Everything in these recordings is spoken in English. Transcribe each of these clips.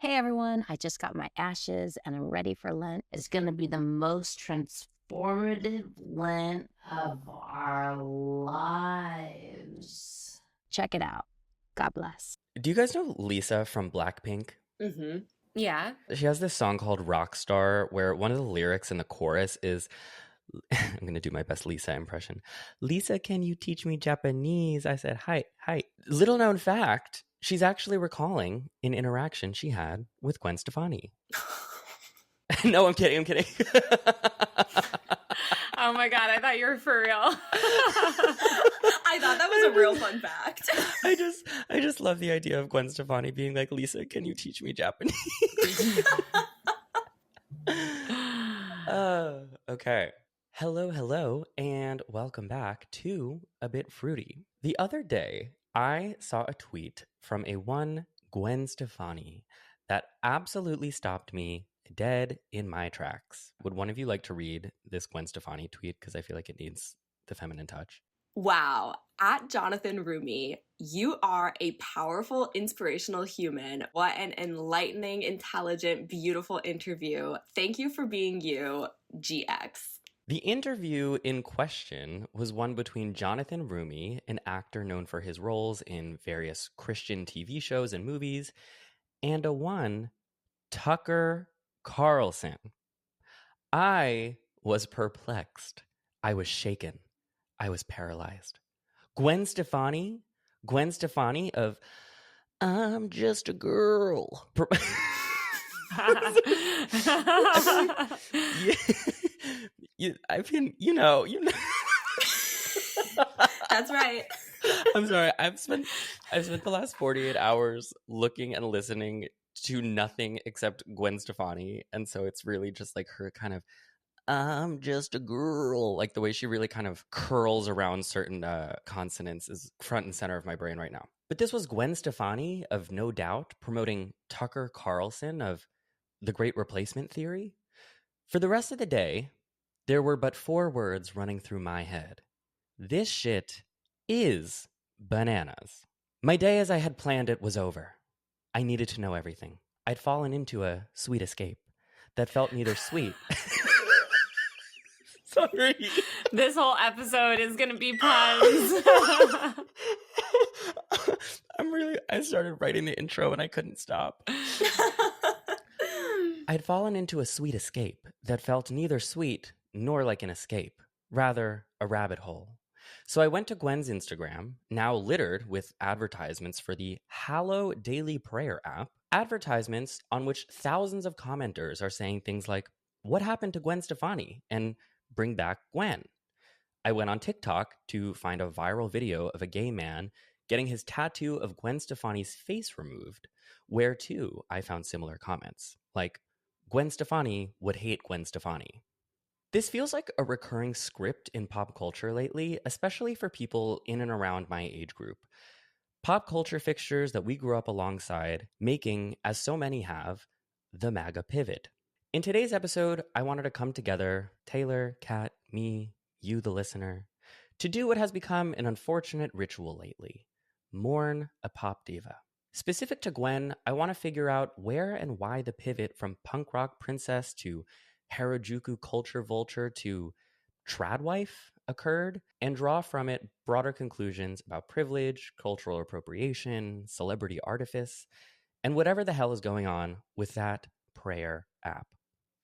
Hey everyone, I just got my ashes and I'm ready for Lent. It's going to be the most transformative Lent of our lives. Check it out. God bless. Do you guys know Lisa from Blackpink? Mm-hmm. Yeah. She has this song called Rockstar where one of the lyrics in the chorus is, I'm going to do my best Lisa impression. Lisa, can you teach me Japanese? I said, hi. Little known fact, she's actually recalling an interaction she had with Gwen Stefani. No, I'm kidding. Oh my God, I thought you were for real. I thought that was a real fun fact. I just love the idea of Gwen Stefani being like, Lisa, can you teach me Japanese? Okay. Hello, and welcome back to A Bit Fruity. The other day, I saw a tweet from a one Gwen Stefani that absolutely stopped me dead in my tracks. Would one of you like to read this Gwen Stefani tweet? Because I feel like it needs the feminine touch. Wow. At Jonathan Rumi, you are a powerful, inspirational human. What an enlightening, intelligent, beautiful interview. Thank you for being you, GX. The interview in question was one between Jonathan Rumi, an actor known for his roles in various Christian TV shows and movies, and a one Tucker Carlson. I was perplexed. I was shaken. I was paralyzed. Gwen Stefani of I'm just a girl. I've been, you know. That's right. I'm sorry. I've spent the last 48 hours looking and listening to nothing except Gwen Stefani, and so it's really just like her kind of I'm just a girl, like the way she really kind of curls around certain consonants is front and center of my brain right now. But this was Gwen Stefani of No Doubt promoting Tucker Carlson of The Great Replacement Theory. For the rest of the day, there were but 4 words running through my head. This shit is bananas. My day as I had planned it was over. I needed to know everything. I'd fallen into a sweet escape that felt neither sweet. Sorry. This whole episode is going to be puns. I started writing the intro and I couldn't stop. I'd fallen into a sweet escape that felt neither sweet nor like an escape, rather a rabbit hole. So I went to Gwen's Instagram, now littered with advertisements for the Hallow Daily Prayer app, advertisements on which thousands of commenters are saying things like, what happened to Gwen Stefani? And bring back Gwen. I went on TikTok to find a viral video of a gay man getting his tattoo of Gwen Stefani's face removed, where too I found similar comments, like, Gwen Stefani would hate Gwen Stefani. This feels like a recurring script in pop culture lately, especially for people in and around my age group. Pop culture fixtures that we grew up alongside, making, as so many have, the MAGA pivot. In today's episode, I wanted to come together, Taylor, Kat, me, you the listener, to do what has become an unfortunate ritual lately, mourn a pop diva. Specific to Gwen, I want to figure out where and why the pivot from punk rock princess to Harajuku culture vulture to tradwife occurred, and draw from it broader conclusions about privilege, cultural appropriation, celebrity artifice, and whatever the hell is going on with that prayer app.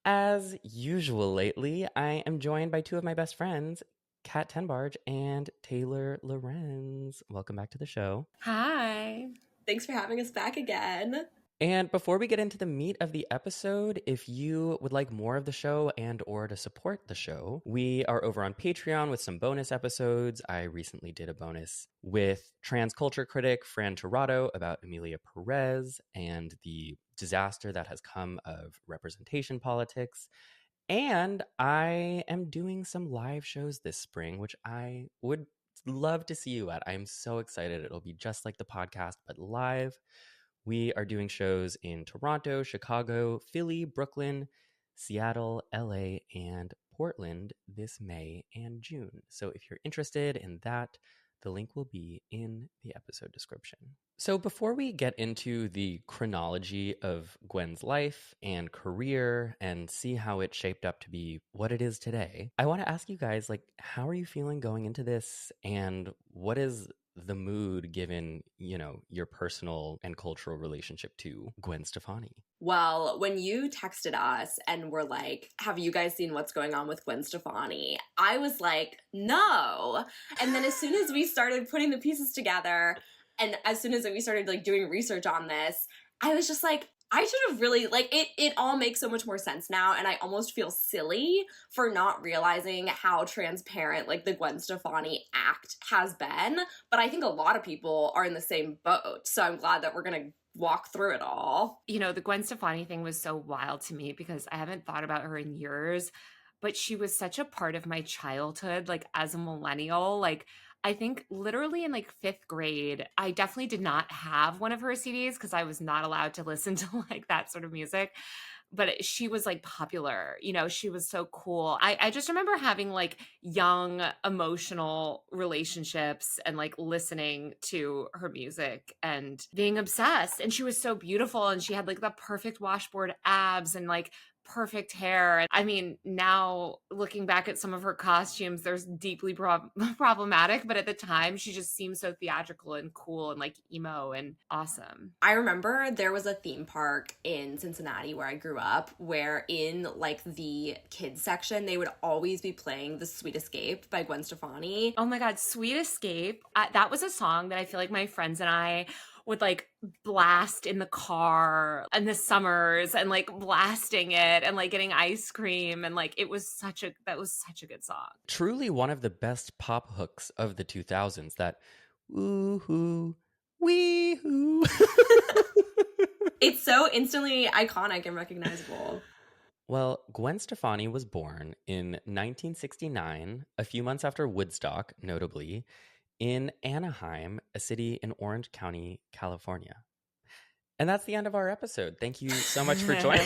As usual lately, I am joined by 2 of my best friends, Kat Tenbarge and Taylor Lorenz. Welcome back to the show. Hi. Thanks for having us back again. And before we get into the meat of the episode, if you would like more of the show and or to support the show, we are over on Patreon with some bonus episodes. I recently did a bonus with trans culture critic Fran Tirado about Amelia Perez and the disaster that has come of representation politics. And I am doing some live shows this spring, which I would love to see you at. I am so excited. It'll be just like the podcast, but live. We are doing shows in Toronto, Chicago, Philly, Brooklyn, Seattle, LA, and Portland this May and June. So if you're interested in that, The link will be in the episode description. So before we get into the chronology of Gwen's life and career and see how it shaped up to be what it is today, I want to ask you guys, like, how are you feeling going into this? And what is the mood given, you know, your personal and cultural relationship to Gwen Stefani? Well, when you texted us and were like, have you guys seen what's going on with Gwen Stefani? I was like, no. And then as soon as we started putting the pieces together, and as soon as we started like doing research on this, I was just like, I should have really, like, it all makes so much more sense now, and I almost feel silly for not realizing how transparent, like, the Gwen Stefani act has been, but I think a lot of people are in the same boat, so I'm glad that we're gonna walk through it all. You know, the Gwen Stefani thing was so wild to me because I haven't thought about her in years, but she was such a part of my childhood, like, as a millennial. Like, I think literally in like 5th grade, I definitely did not have one of her CDs because I was not allowed to listen to like that sort of music. But she was like popular, you know, she was so cool. I just remember having like young emotional relationships and like listening to her music and being obsessed. And she was so beautiful and she had like the perfect washboard abs and like perfect hair. And I mean, now looking back at some of her costumes, there's deeply problematic, but at the time she just seemed so theatrical and cool and like emo and awesome. I remember there was a theme park in Cincinnati where I grew up where in like the kids section, they would always be playing The Sweet Escape by Gwen Stefani. Oh my God, Sweet Escape. That was a song that I feel like my friends and I would like blast in the car in the summers and like blasting it and like getting ice cream. And like, that was such a good song. Truly one of the best pop hooks of the 2000s, that woo-hoo, wee-hoo. It's so instantly iconic and recognizable. Well, Gwen Stefani was born in 1969, a few months after Woodstock, notably, in Anaheim, a city in Orange County, California. And that's the end of our episode. Thank you so much for joining.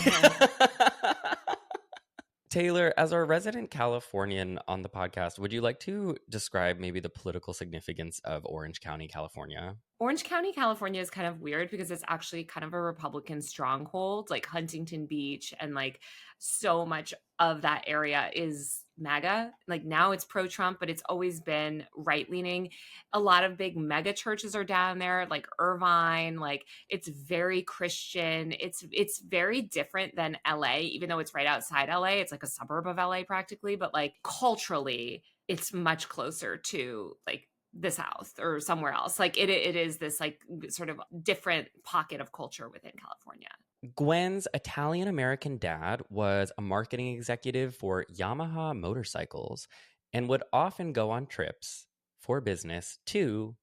Taylor, as our resident Californian on the podcast, would you like to describe maybe the political significance of Orange County, California? Orange County, California is kind of weird because it's actually kind of a Republican stronghold, like Huntington Beach, and like so much of that area is MAGA. Like now it's pro-Trump, but it's always been right-leaning. A lot of big mega churches are down there, like Irvine. Like it's very Christian. It's very different than LA, even though it's right outside LA. It's like a suburb of LA practically, but like culturally, it's much closer to like the South or somewhere else. Like it is this like sort of different pocket of culture within California. Gwen's Italian-American dad was a marketing executive for Yamaha motorcycles and would often go on trips for business to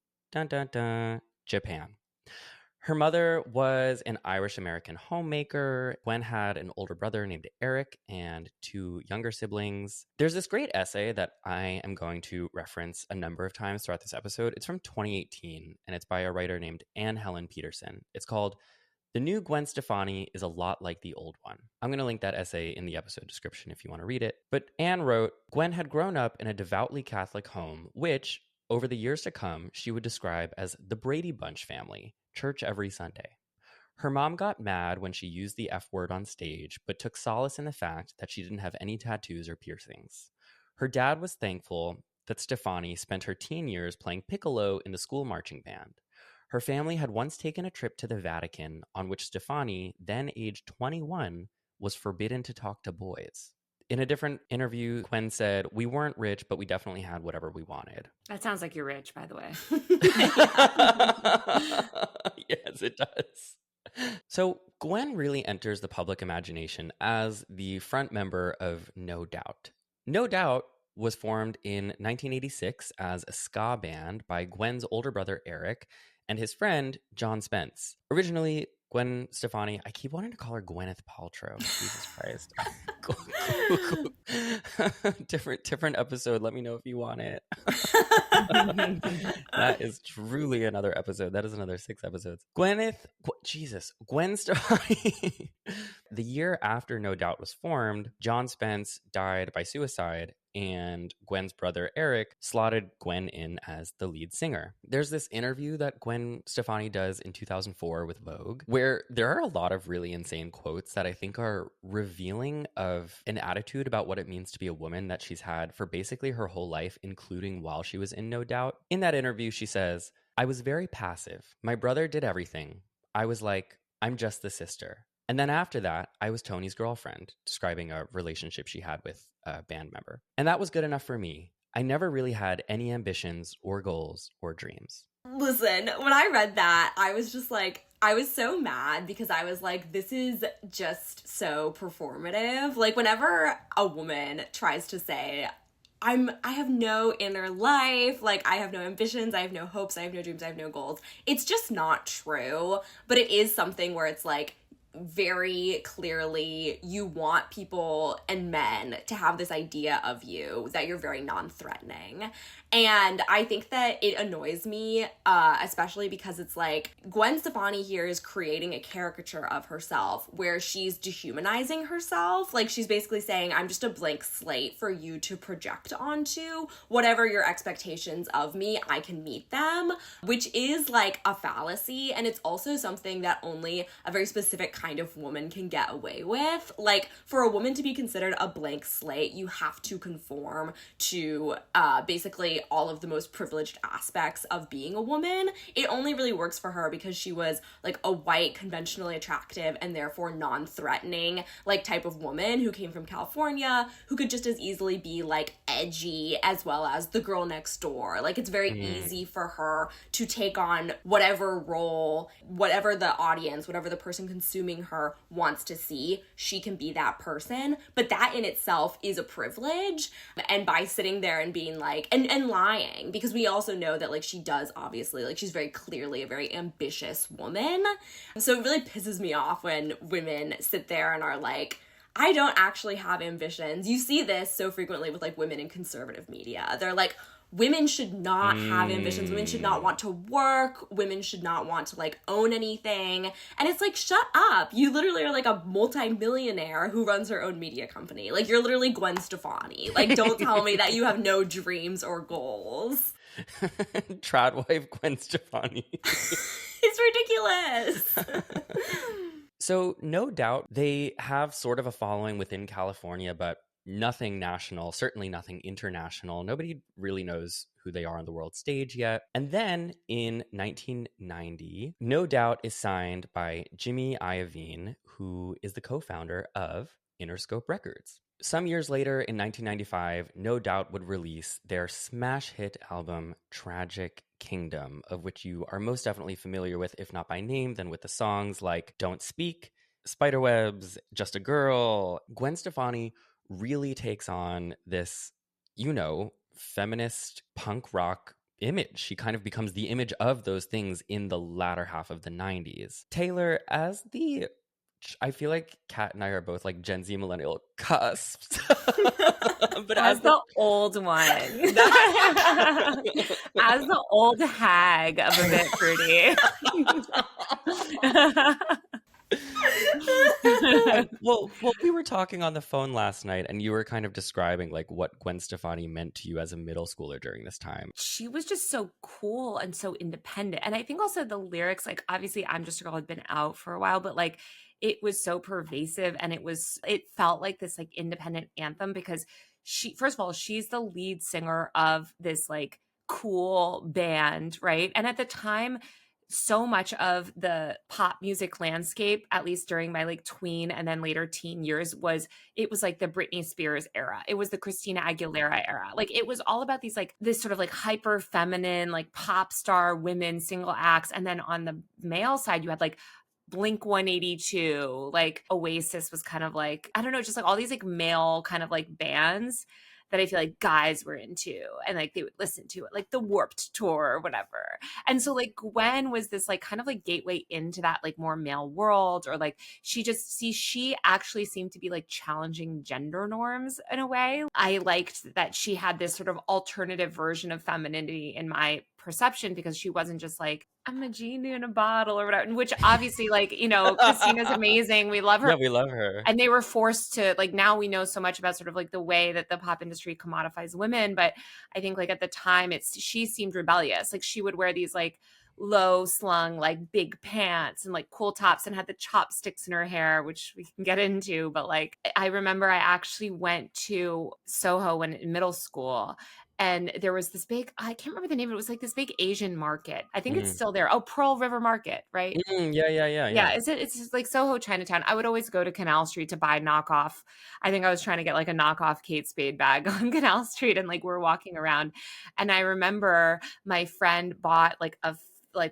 Japan. Her mother was an Irish-American homemaker. Gwen had an older brother named Eric and 2 younger siblings. There's this great essay that I am going to reference a number of times throughout this episode. It's from 2018, and it's by a writer named Anne Helen Peterson. It's called "The New Gwen Stefani is a Lot Like the Old One." I'm going to link that essay in the episode description if you want to read it. But Anne wrote, Gwen had grown up in a devoutly Catholic home, which, over the years to come, she would describe as the Brady Bunch family, church every Sunday. Her mom got mad when she used the F word on stage, but took solace in the fact that she didn't have any tattoos or piercings. Her dad was thankful that Stefani spent her teen years playing piccolo in the school marching band. Her family had once taken a trip to the Vatican on which Stefani, then aged 21, was forbidden to talk to boys. In a different interview, Gwen said, "We weren't rich, but we definitely had whatever we wanted." That sounds like you're rich, by the way. Yes, it does. So Gwen really enters the public imagination as the front member of No Doubt. No Doubt was formed in 1986 as a ska band by Gwen's older brother Eric and his friend John Spence. Originally, Gwen Stefani, I keep wanting to call her Gwyneth Paltrow. Jesus Christ. different episode. Let me know if you want it. That is truly another episode. That is another 6 episodes. Gwen Stefani. The year after No Doubt was formed, John Spence died by suicide, and Gwen's brother Eric slotted Gwen in as the lead singer. There's this interview that Gwen Stefani does in 2004 with Vogue, where there are a lot of really insane quotes that I think are revealing of an attitude about what it means to be a woman that she's had for basically her whole life, including while she was in No Doubt. In that interview, she says, "I was very passive. My brother did everything. I was like, I'm just the sister. And then after that, I was Tony's girlfriend," describing a relationship she had with a band member. "And that was good enough for me. I never really had any ambitions or goals or dreams." Listen, when I read that, I was just like, I was so mad because I was like, this is just so performative. Like, whenever a woman tries to say, I have no inner life, like I have no ambitions, I have no hopes, I have no dreams, I have no goals, it's just not true. But it is something where it's like, very clearly you want people and men to have this idea of you that you're very non-threatening. And I think that it annoys me, especially because it's like Gwen Stefani here is creating a caricature of herself where she's dehumanizing herself. Like, she's basically saying, I'm just a blank slate for you to project onto. Whatever your expectations of me, I can meet them, which is like a fallacy. And it's also something that only a very specific kind of woman can get away with. Like, for a woman to be considered a blank slate, you have to conform to basically all of the most privileged aspects of being a woman. It only really works for her because she was like a white, conventionally attractive, and therefore non-threatening like type of woman who came from California, who could just as easily be like edgy as well as the girl next door. Like, it's very easy for her to take on whatever role, whatever the audience, whatever the person consuming her wants to see, she can be that person. But that in itself is a privilege. And by sitting there and being like, and lying, because we also know that like she does obviously, like, she's very clearly a very ambitious woman. So it really pisses me off when women sit there and are like, I don't actually have ambitions. You see this so frequently with like women in conservative media. They're like, women should not have ambitions. Women should not want to work. Women should not want to like own anything. And it's like, shut up. You literally are like a multi-millionaire who runs her own media company. Like, you're literally Gwen Stefani. Like, don't tell me that you have no dreams or goals. Trad wife Gwen Stefani. It's ridiculous. So, No Doubt, they have sort of a following within California, but nothing national, certainly nothing international. Nobody really knows who they are on the world stage yet. And then in 1990, No Doubt is signed by Jimmy Iovine, who is the co-founder of Interscope Records. Some years later, in 1995, No Doubt would release their smash hit album, Tragic Kingdom, of which you are most definitely familiar with, if not by name, then with the songs like Don't Speak, Spiderwebs, Just a Girl. Gwen Stefani really takes on this, you know, feminist punk rock image. She kind of becomes the image of those things in the latter half of the 90s. Taylor, I feel like Kat and I are both like Gen Z millennial cusps. But as the old one. As the old hag of a bit fruity. well, we were talking on the phone last night and you were kind of describing like what Gwen Stefani meant to you as a middle schooler during this time. She was just so cool and so independent. And I think also the lyrics, like, obviously I'm Just a Girl had been out for a while, but like it was so pervasive and it felt like this like independent anthem because she, first of all, she's the lead singer of this like cool band, right? And at the time, so much of the pop music landscape, at least during my like tween and then later teen years, was like the Britney Spears era. It was the Christina Aguilera era. Like, it was all about these like this sort of like hyper feminine, like pop star women single acts. And then on the male side, you had like Blink 182, like Oasis was kind of like, I don't know, just like all these like male kind of like bands that I feel like guys were into and like they would listen to it, like the Warped Tour or whatever. And so like Gwen was this like kind of like gateway into that like more male world, or like she actually seemed to be like challenging gender norms in a way. I liked that she had this sort of alternative version of femininity, in my perception because she wasn't just like, I'm a genie in a bottle or whatever, which obviously, like, you know, Christina's amazing. We love her. Yeah, we love her. And they were forced to, like, now we know so much about sort of like the way that the pop industry commodifies women. But I think like at the time she seemed rebellious. Like she would wear these like low slung, like big pants and like cool tops and had the chopsticks in her hair, which we can get into. But like, I remember I actually went to Soho when in middle school. And there was this big, I can't remember the name, it was like this big Asian market. I think it's still there. Oh, Pearl River Market, right? Yeah. It's just like Soho, Chinatown. I would always go to Canal Street to buy knockoff. I think I was trying to get like a knockoff Kate Spade bag on Canal Street, and like we're walking around. And I remember my friend bought like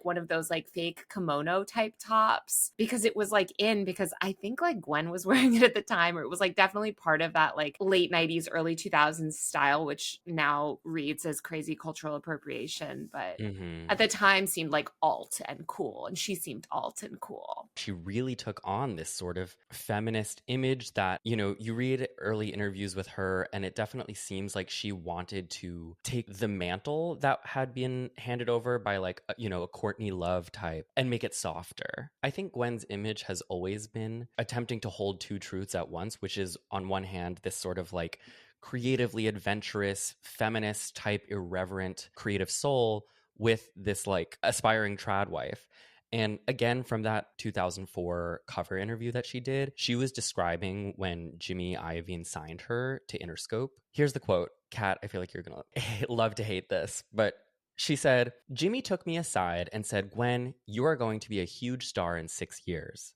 one of those like fake kimono type tops because it was like in, because I think like Gwen was wearing it at the time, or it was like definitely part of that like late 90s, early 2000s style, which now reads as crazy cultural appropriation. But at the time seemed like alt and cool. And she seemed alt and cool. She really took on this sort of feminist image that, you know, you read early interviews with her and it definitely seems like she wanted to take the mantle that had been handed over by like, you know, a Courtney Love type and make it softer. I think Gwen's image has always been attempting to hold two truths at once, which is on one hand, this sort of like creatively adventurous, feminist type, irreverent, creative soul with this like aspiring trad wife. And again, from that 2004 cover interview that she did, she was describing when Jimmy Iovine signed her to Interscope. Here's the quote. Kat, I feel like you're going to love to hate this, but she said, Jimmy took me aside and said, Gwen, you are going to be a huge star in 6 years.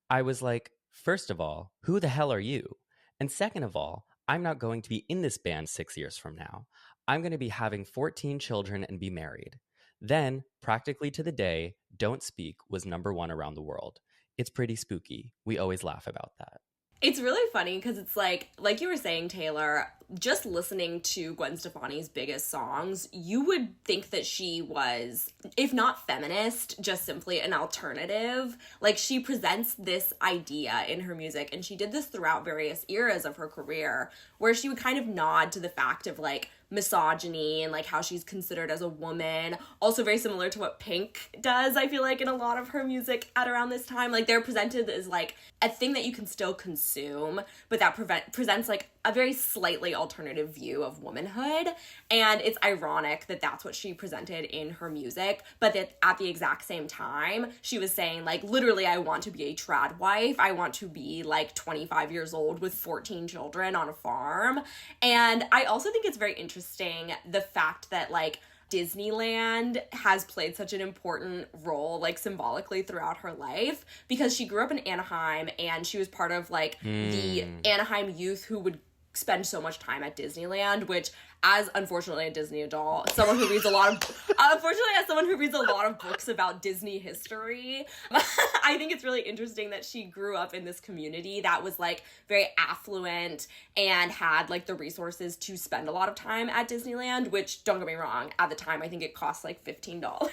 I was like, first of all, who the hell are you? And second of all, I'm not going to be in this band 6 years from now. I'm going to be having 14 children and be married. Then, practically to the day, Don't Speak was #1 around the world. It's pretty spooky. We always laugh about that. It's really funny because it's like you were saying, Taylor, just listening to Gwen Stefani's biggest songs, you would think that she was, if not feminist, just simply an alternative. Like, she presents this idea in her music, and she did this throughout various eras of her career, where she would kind of nod to the fact of, like, misogyny and like how she's considered as a woman. Also very similar to what Pink does, I feel like, in a lot of her music at around this time. Like, they're presented as like a thing that you can still consume, but that presents like a very slightly alternative view of womanhood. And it's ironic that that's what she presented in her music, but that at the exact same time she was saying like, literally, I want to be a trad wife. I want to be like 25 years old with 14 children on a farm. And I also think it's very interesting the fact that like Disneyland has played such an important role, like symbolically, throughout her life, because she grew up in Anaheim and she was part of like the Anaheim youth who would spend so much time at Disneyland, which, as unfortunately a Disney adult, someone who reads a lot of books about Disney history, I think it's really interesting that she grew up in this community that was like very affluent and had like the resources to spend a lot of time at Disneyland, which, don't get me wrong, at the time I think it cost like $15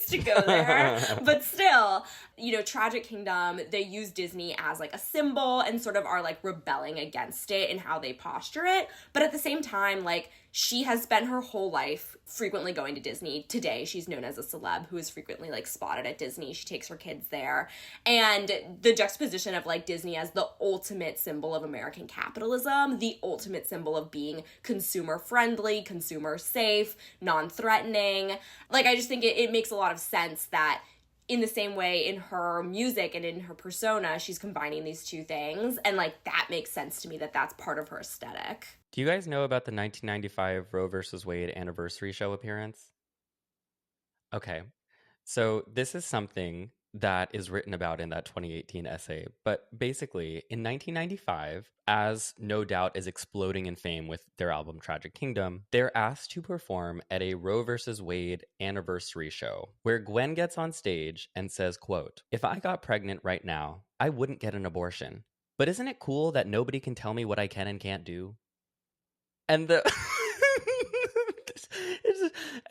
to go there. But still, you know, Tragic Kingdom, they use Disney as like a symbol and sort of are like rebelling against it in how they posture it. But at the same time, like, she has spent her whole life frequently going to Disney. Today, she's known as a celeb who is frequently like spotted at Disney. She takes her kids there. And the juxtaposition of like Disney as the ultimate symbol of American capitalism, the ultimate symbol of being consumer friendly, consumer safe, non-threatening. Like, I just think it makes a lot of sense that in the same way in her music and in her persona, she's combining these two things. And like, that makes sense to me that that's part of her aesthetic. Do you guys know about the 1995 Roe versus Wade anniversary show appearance? Okay, so this is something that is written about in that 2018 essay. But basically, in 1995, as No Doubt is exploding in fame with their album Tragic Kingdom, they're asked to perform at a Roe versus Wade anniversary show, where Gwen gets on stage and says, quote, "If I got pregnant right now, I wouldn't get an abortion. But isn't it cool that nobody can tell me what I can and can't do?" And the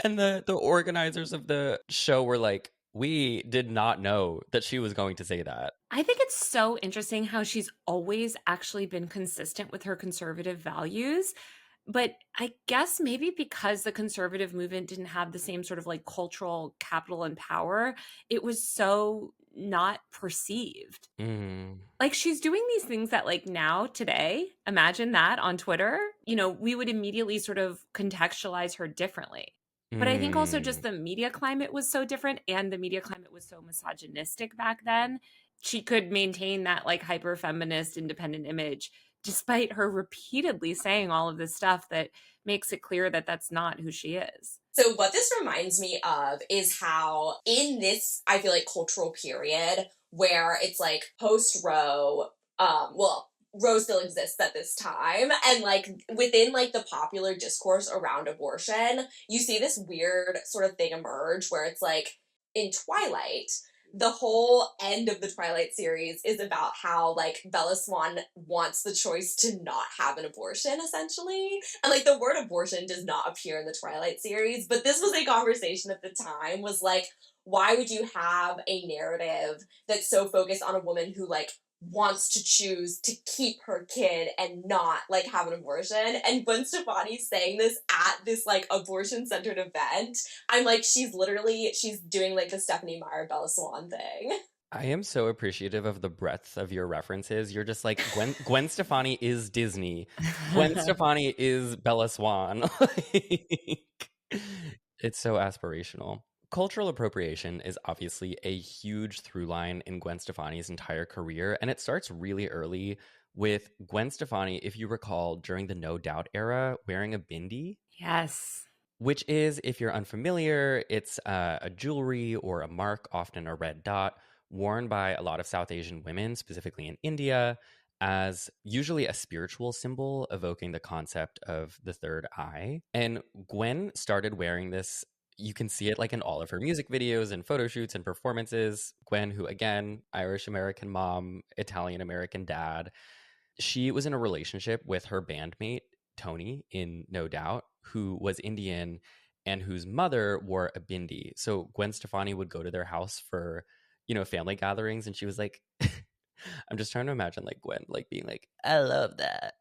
the organizers of the show were like, we did not know that she was going to say that. I think it's so interesting how she's always actually been consistent with her conservative values. But I guess maybe because the conservative movement didn't have the same sort of like cultural capital and power, it was so not perceived. Mm. Like she's doing these things that like now today, imagine that on Twitter, you know, we would immediately sort of contextualize her differently. But I think also just Mm. the media climate was so different and the media climate was so misogynistic back then. She could maintain that like hyper feminist independent image despite her repeatedly saying all of this stuff that makes it clear that that's not who she is. So what this reminds me of is how in this, I feel like, cultural period where it's like post-Roe, well, Roe still exists at this time, and like within like the popular discourse around abortion, you see this weird sort of thing emerge where it's like in Twilight, the whole end of the Twilight series is about how like Bella Swan wants the choice to not have an abortion, essentially. And like the word abortion does not appear in the Twilight series, but this was a conversation at the time, was like, why would you have a narrative that's so focused on a woman who like wants to choose to keep her kid and not like have an abortion? And Gwen Stefani saying this at this like abortion centered event, I'm like, she's doing like the Stephanie Meyer Bella Swan thing. I am so appreciative of the breadth of your references. You're just like, Gwen Stefani is Disney. Gwen Stefani is Bella Swan. Like, it's so aspirational. Cultural appropriation is obviously a huge through line in Gwen Stefani's entire career, and it starts really early with Gwen Stefani, if you recall, during the No Doubt era, wearing a bindi. Yes. Which is, if you're unfamiliar, it's a jewelry or a mark, often a red dot, worn by a lot of South Asian women, specifically in India, as usually a spiritual symbol evoking the concept of the third eye. And Gwen started wearing this. You can see it like in all of her music videos and photo shoots and performances. Gwen, who again, Irish American mom, Italian American dad, she was in a relationship with her bandmate, Tony, in No Doubt, who was Indian and whose mother wore a bindi. So Gwen Stefani would go to their house for, family gatherings. And she was like, I'm just trying to imagine like Gwen, like being like, I love that,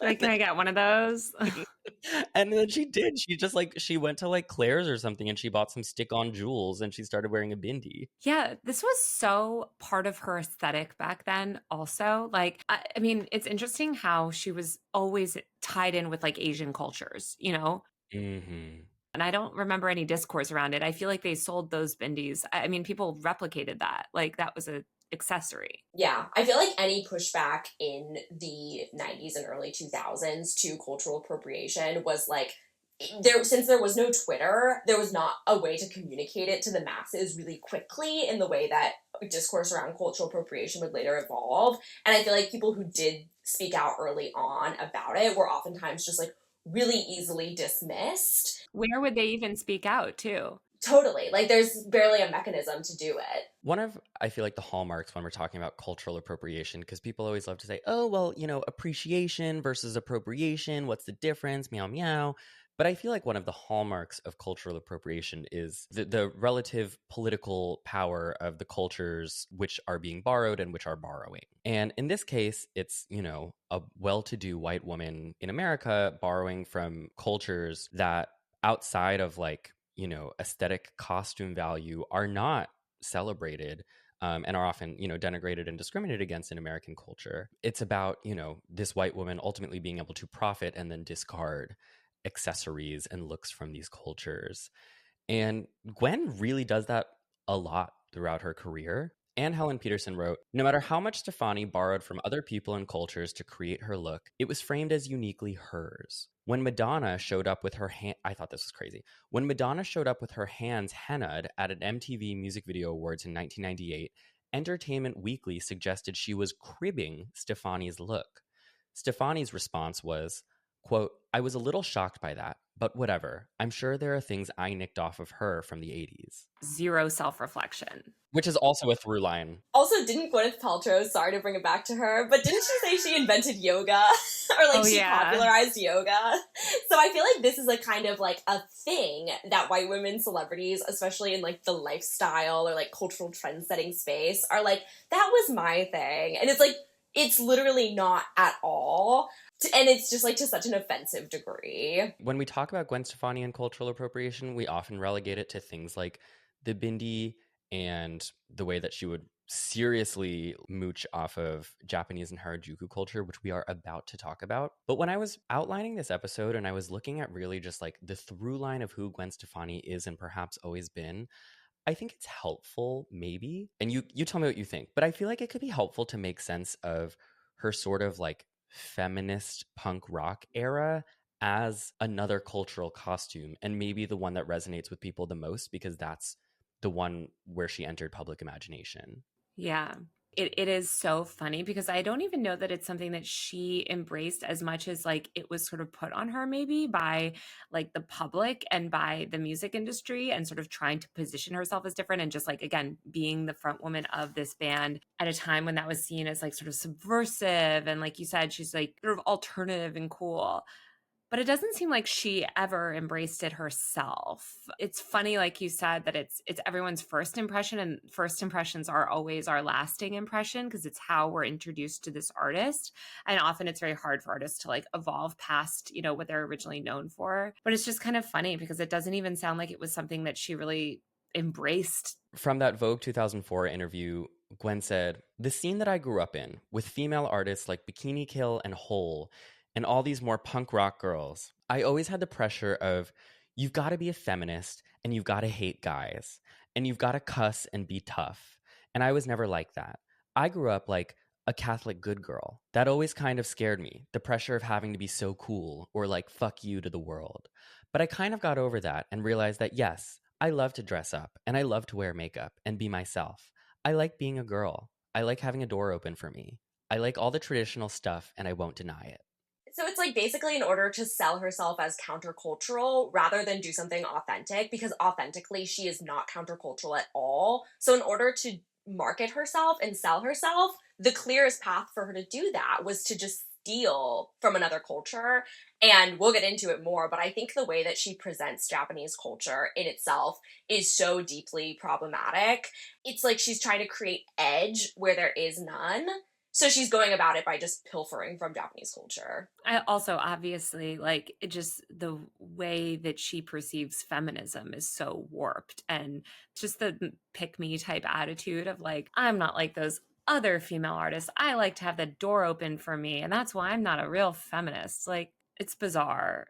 Like, can I get one of those? And then she did. She just like, she went to like Claire's or something and she bought some stick on jewels and she started wearing a bindi. Yeah, this was so part of her aesthetic back then, also. Like, I mean, it's interesting how she was always tied in with like Asian cultures, you know? Mm-hmm. And I don't remember any discourse around it. I feel like they sold those bindis. I mean, people replicated that. Like, that was a accessory. Yeah, I feel like any pushback in the 90s and early 2000s to cultural appropriation was like, since there was no Twitter, there was not a way to communicate it to the masses really quickly in the way that discourse around cultural appropriation would later evolve. And I feel like people who did speak out early on about it were oftentimes just like really easily dismissed. Where would they even speak out, too? Totally. Like, there's barely a mechanism to do it. One of, I feel like, the hallmarks when we're talking about cultural appropriation, because people always love to say, oh, well, appreciation versus appropriation, what's the difference? Meow, meow. But I feel like one of the hallmarks of cultural appropriation is the relative political power of the cultures which are being borrowed and which are borrowing. And in this case, it's, a well-to-do white woman in America borrowing from cultures that outside of like, aesthetic costume value are not celebrated and are often, denigrated and discriminated against in American culture. It's about, this white woman ultimately being able to profit and then discard accessories and looks from these cultures. And Gwen really does that a lot throughout her career. Anne Helen Peterson wrote, no matter how much Stefani borrowed from other people and cultures to create her look, it was framed as uniquely hers. When Madonna showed up with her I thought this was crazy. When Madonna showed up with her hands hennaed at an MTV Music Video Awards in 1998, Entertainment Weekly suggested she was cribbing Stefani's look. Stefani's response was, quote, I was a little shocked by that, but whatever. I'm sure there are things I nicked off of her from the 80s. Zero self-reflection. Which is also a through line. Also, didn't Gwyneth Paltrow, sorry to bring it back to her, but didn't she say she invented yoga? Or like she popularized yoga? So I feel like this is a kind of like a thing that white women celebrities, especially in like the lifestyle or like cultural trend setting space, are like, that was my thing. And it's like, it's literally not at all. And it's just like to such an offensive degree. When we talk about Gwen Stefani and cultural appropriation, we often relegate it to things like the bindi and the way that she would seriously mooch off of Japanese and Harajuku culture, which we are about to talk about. But when I was outlining this episode and I was looking at really just like the through line of who Gwen Stefani is and perhaps always been, I think it's helpful, maybe, and you tell me what you think, but I feel like it could be helpful to make sense of her sort of like feminist punk rock era as another cultural costume, and maybe the one that resonates with people the most because that's the one where she entered public imagination. Yeah. It is so funny because I don't even know that it's something that she embraced as much as like it was sort of put on her maybe by like the public and by the music industry, and sort of trying to position herself as different, and just like, again, being the front woman of this band at a time when that was seen as like sort of subversive. And like you said, she's like sort of alternative and cool. But it doesn't seem like she ever embraced it herself. It's funny, like you said, that it's everyone's first impression, and first impressions are always our lasting impression because it's how we're introduced to this artist. And often it's very hard for artists to like evolve past, you know, what they're originally known for. But it's just kind of funny because it doesn't even sound like it was something that she really embraced. From that Vogue 2004 interview, Gwen said, "The scene that I grew up in, with female artists like Bikini Kill and Hole, and all these more punk rock girls, I always had the pressure of, you've got to be a feminist, and you've got to hate guys, and you've got to cuss and be tough. And I was never like that. I grew up like a Catholic good girl. That always kind of scared me, the pressure of having to be so cool, or like fuck you to the world. But I kind of got over that and realized that yes, I love to dress up, and I love to wear makeup and be myself. I like being a girl. I like having a door open for me. I like all the traditional stuff, and I won't deny it." So it's like basically in order to sell herself as countercultural rather than do something authentic, because authentically she is not countercultural at all. So in order to market herself and sell herself, the clearest path for her to do that was to just steal from another culture. And we'll get into it more, but I think the way that she presents Japanese culture in itself is so deeply problematic. It's like she's trying to create edge where there is none. So she's going about it by just pilfering from Japanese culture. I also, obviously, like, it just the way that she perceives feminism is so warped, and just the pick me type attitude of like, I'm not like those other female artists. I like to have the door open for me, and that's why I'm not a real feminist. Like, it's bizarre.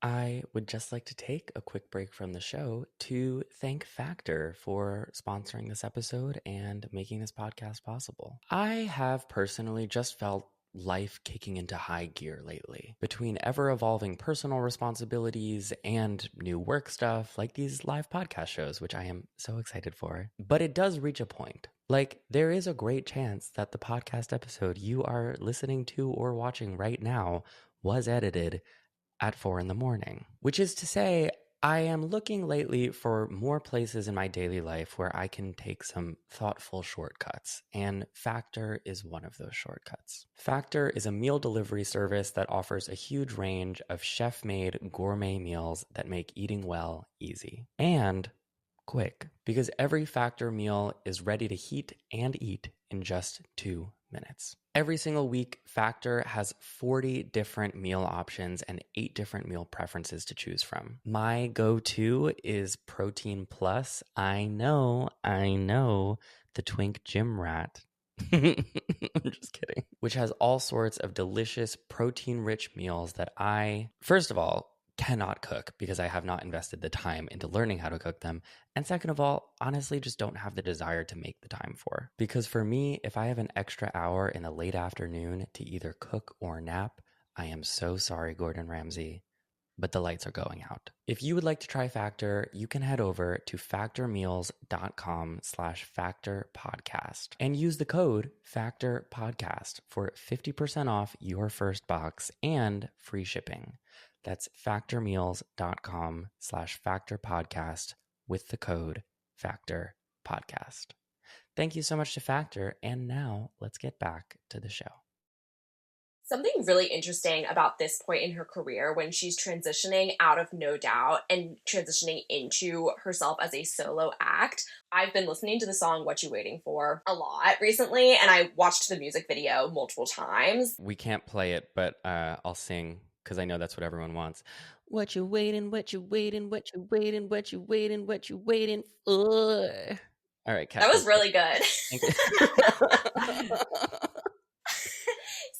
I would just like to take a quick break from the show to thank Factor for sponsoring this episode and making this podcast possible. I have personally just felt life kicking into high gear lately. Between ever-evolving personal responsibilities and new work stuff like these live podcast shows, which I am so excited for. But it does reach a point. Like, there is a great chance that the podcast episode you are listening to or watching right now was edited at 4 a.m, which is to say, I am looking lately for more places in my daily life where I can take some thoughtful shortcuts, and Factor is one of those shortcuts. Factor is a meal delivery service that offers a huge range of chef-made gourmet meals that make eating well easy and quick, because every Factor meal is ready to heat and eat in just 2 minutes. Every single week, Factor has 40 different meal options and 8 different meal preferences to choose from. My go-to is Protein Plus. I know, the twink gym rat. I'm just kidding. Which has all sorts of delicious protein-rich meals that I, first of all, cannot cook because I have not invested the time into learning how to cook them. And second of all, honestly, just don't have the desire to make the time for. Because for me, if I have an extra hour in the late afternoon to either cook or nap, I am so sorry, Gordon Ramsay, but the lights are going out. If you would like to try Factor, you can head over to factormeals.com/factorpodcast and use the code FACTORPODCAST for 50% off your first box and free shipping. That's factormeals.com/factorpodcast with the code FACTORPODCAST. Thank you so much to Factor, and now let's get back to the show. Something really interesting about this point in her career when she's transitioning out of No Doubt and transitioning into herself as a solo act. I've been listening to the song What You Waiting For a lot recently, and I watched the music video multiple times. We can't play it, but I'll sing because I know that's what everyone wants. What you waiting, what you waiting, what you waiting, what you waiting, what you waiting for? All right, Kat. That was really good. Thank you.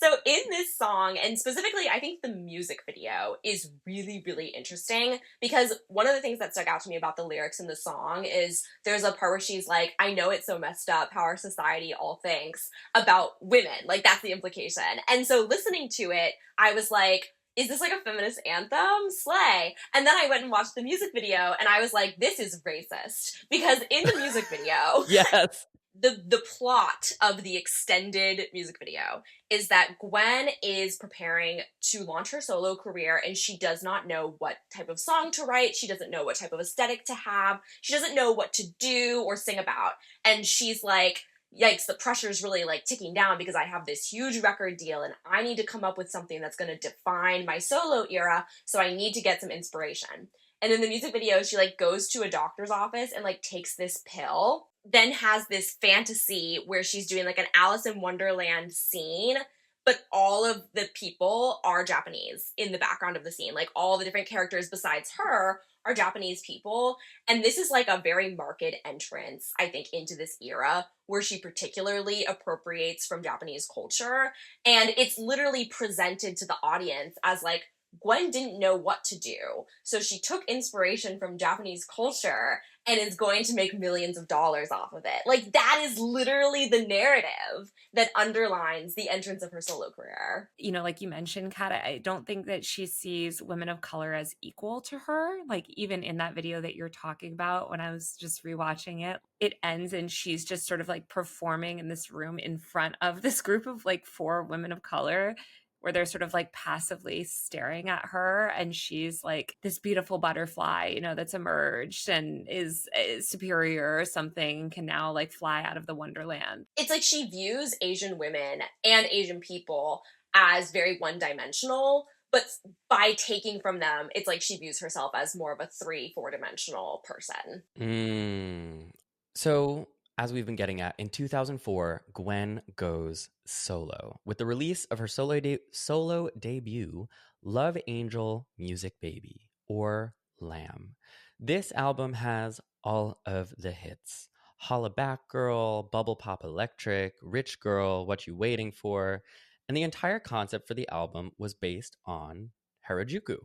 So in this song, and specifically, I think the music video is really, really interesting because one of the things that stuck out to me about the lyrics in the song is there's a part where she's like, I know it's so messed up how our society all thinks about women. Like, that's the implication. And so listening to it, I was like, is this like a feminist anthem? Slay. And then I went and watched the music video and I was like, this is racist. Because in the music video, Yes. the plot of the extended music video is that Gwen is preparing to launch her solo career and she does not know what type of song to write. She doesn't know what type of aesthetic to have. She doesn't know what to do or sing about. And she's like, yikes, the pressure's really like ticking down because I have this huge record deal and I need to come up with something that's going to define my solo era. So I need to get some inspiration. And in the music video, she like goes to a doctor's office and like takes this pill, then has this fantasy where she's doing like an Alice in Wonderland scene, but all of the people are Japanese in the background of the scene. Like all the different characters besides her are Japanese people. And this is like a very marked entrance, I think, into this era where she particularly appropriates from Japanese culture. And it's literally presented to the audience as like, Gwen didn't know what to do. So she took inspiration from Japanese culture and is going to make millions of dollars off of it. Like, that is literally the narrative that underlines the entrance of her solo career. You know, like you mentioned, Kat, I don't think that she sees women of color as equal to her. Like, even in that video that you're talking about, when I was just rewatching it, it ends and she's just sort of like performing in this room in front of this group of like 4 women of color, where they're sort of like passively staring at her and she's like this beautiful butterfly, you know, that's emerged and is superior or something, can now like fly out of the wonderland. It's like she views Asian women and Asian people as very one-dimensional, but by taking from them, it's like she views herself as more of a 3-4-dimensional person. So, as we've been getting at, in 2004, Gwen goes solo with the release of her solo debut, Love Angel Music Baby, or Lamb. This album has all of the hits. Holla Back Girl, Bubble Pop Electric, Rich Girl, What You Waiting For, and the entire concept for the album was based on Harajuku.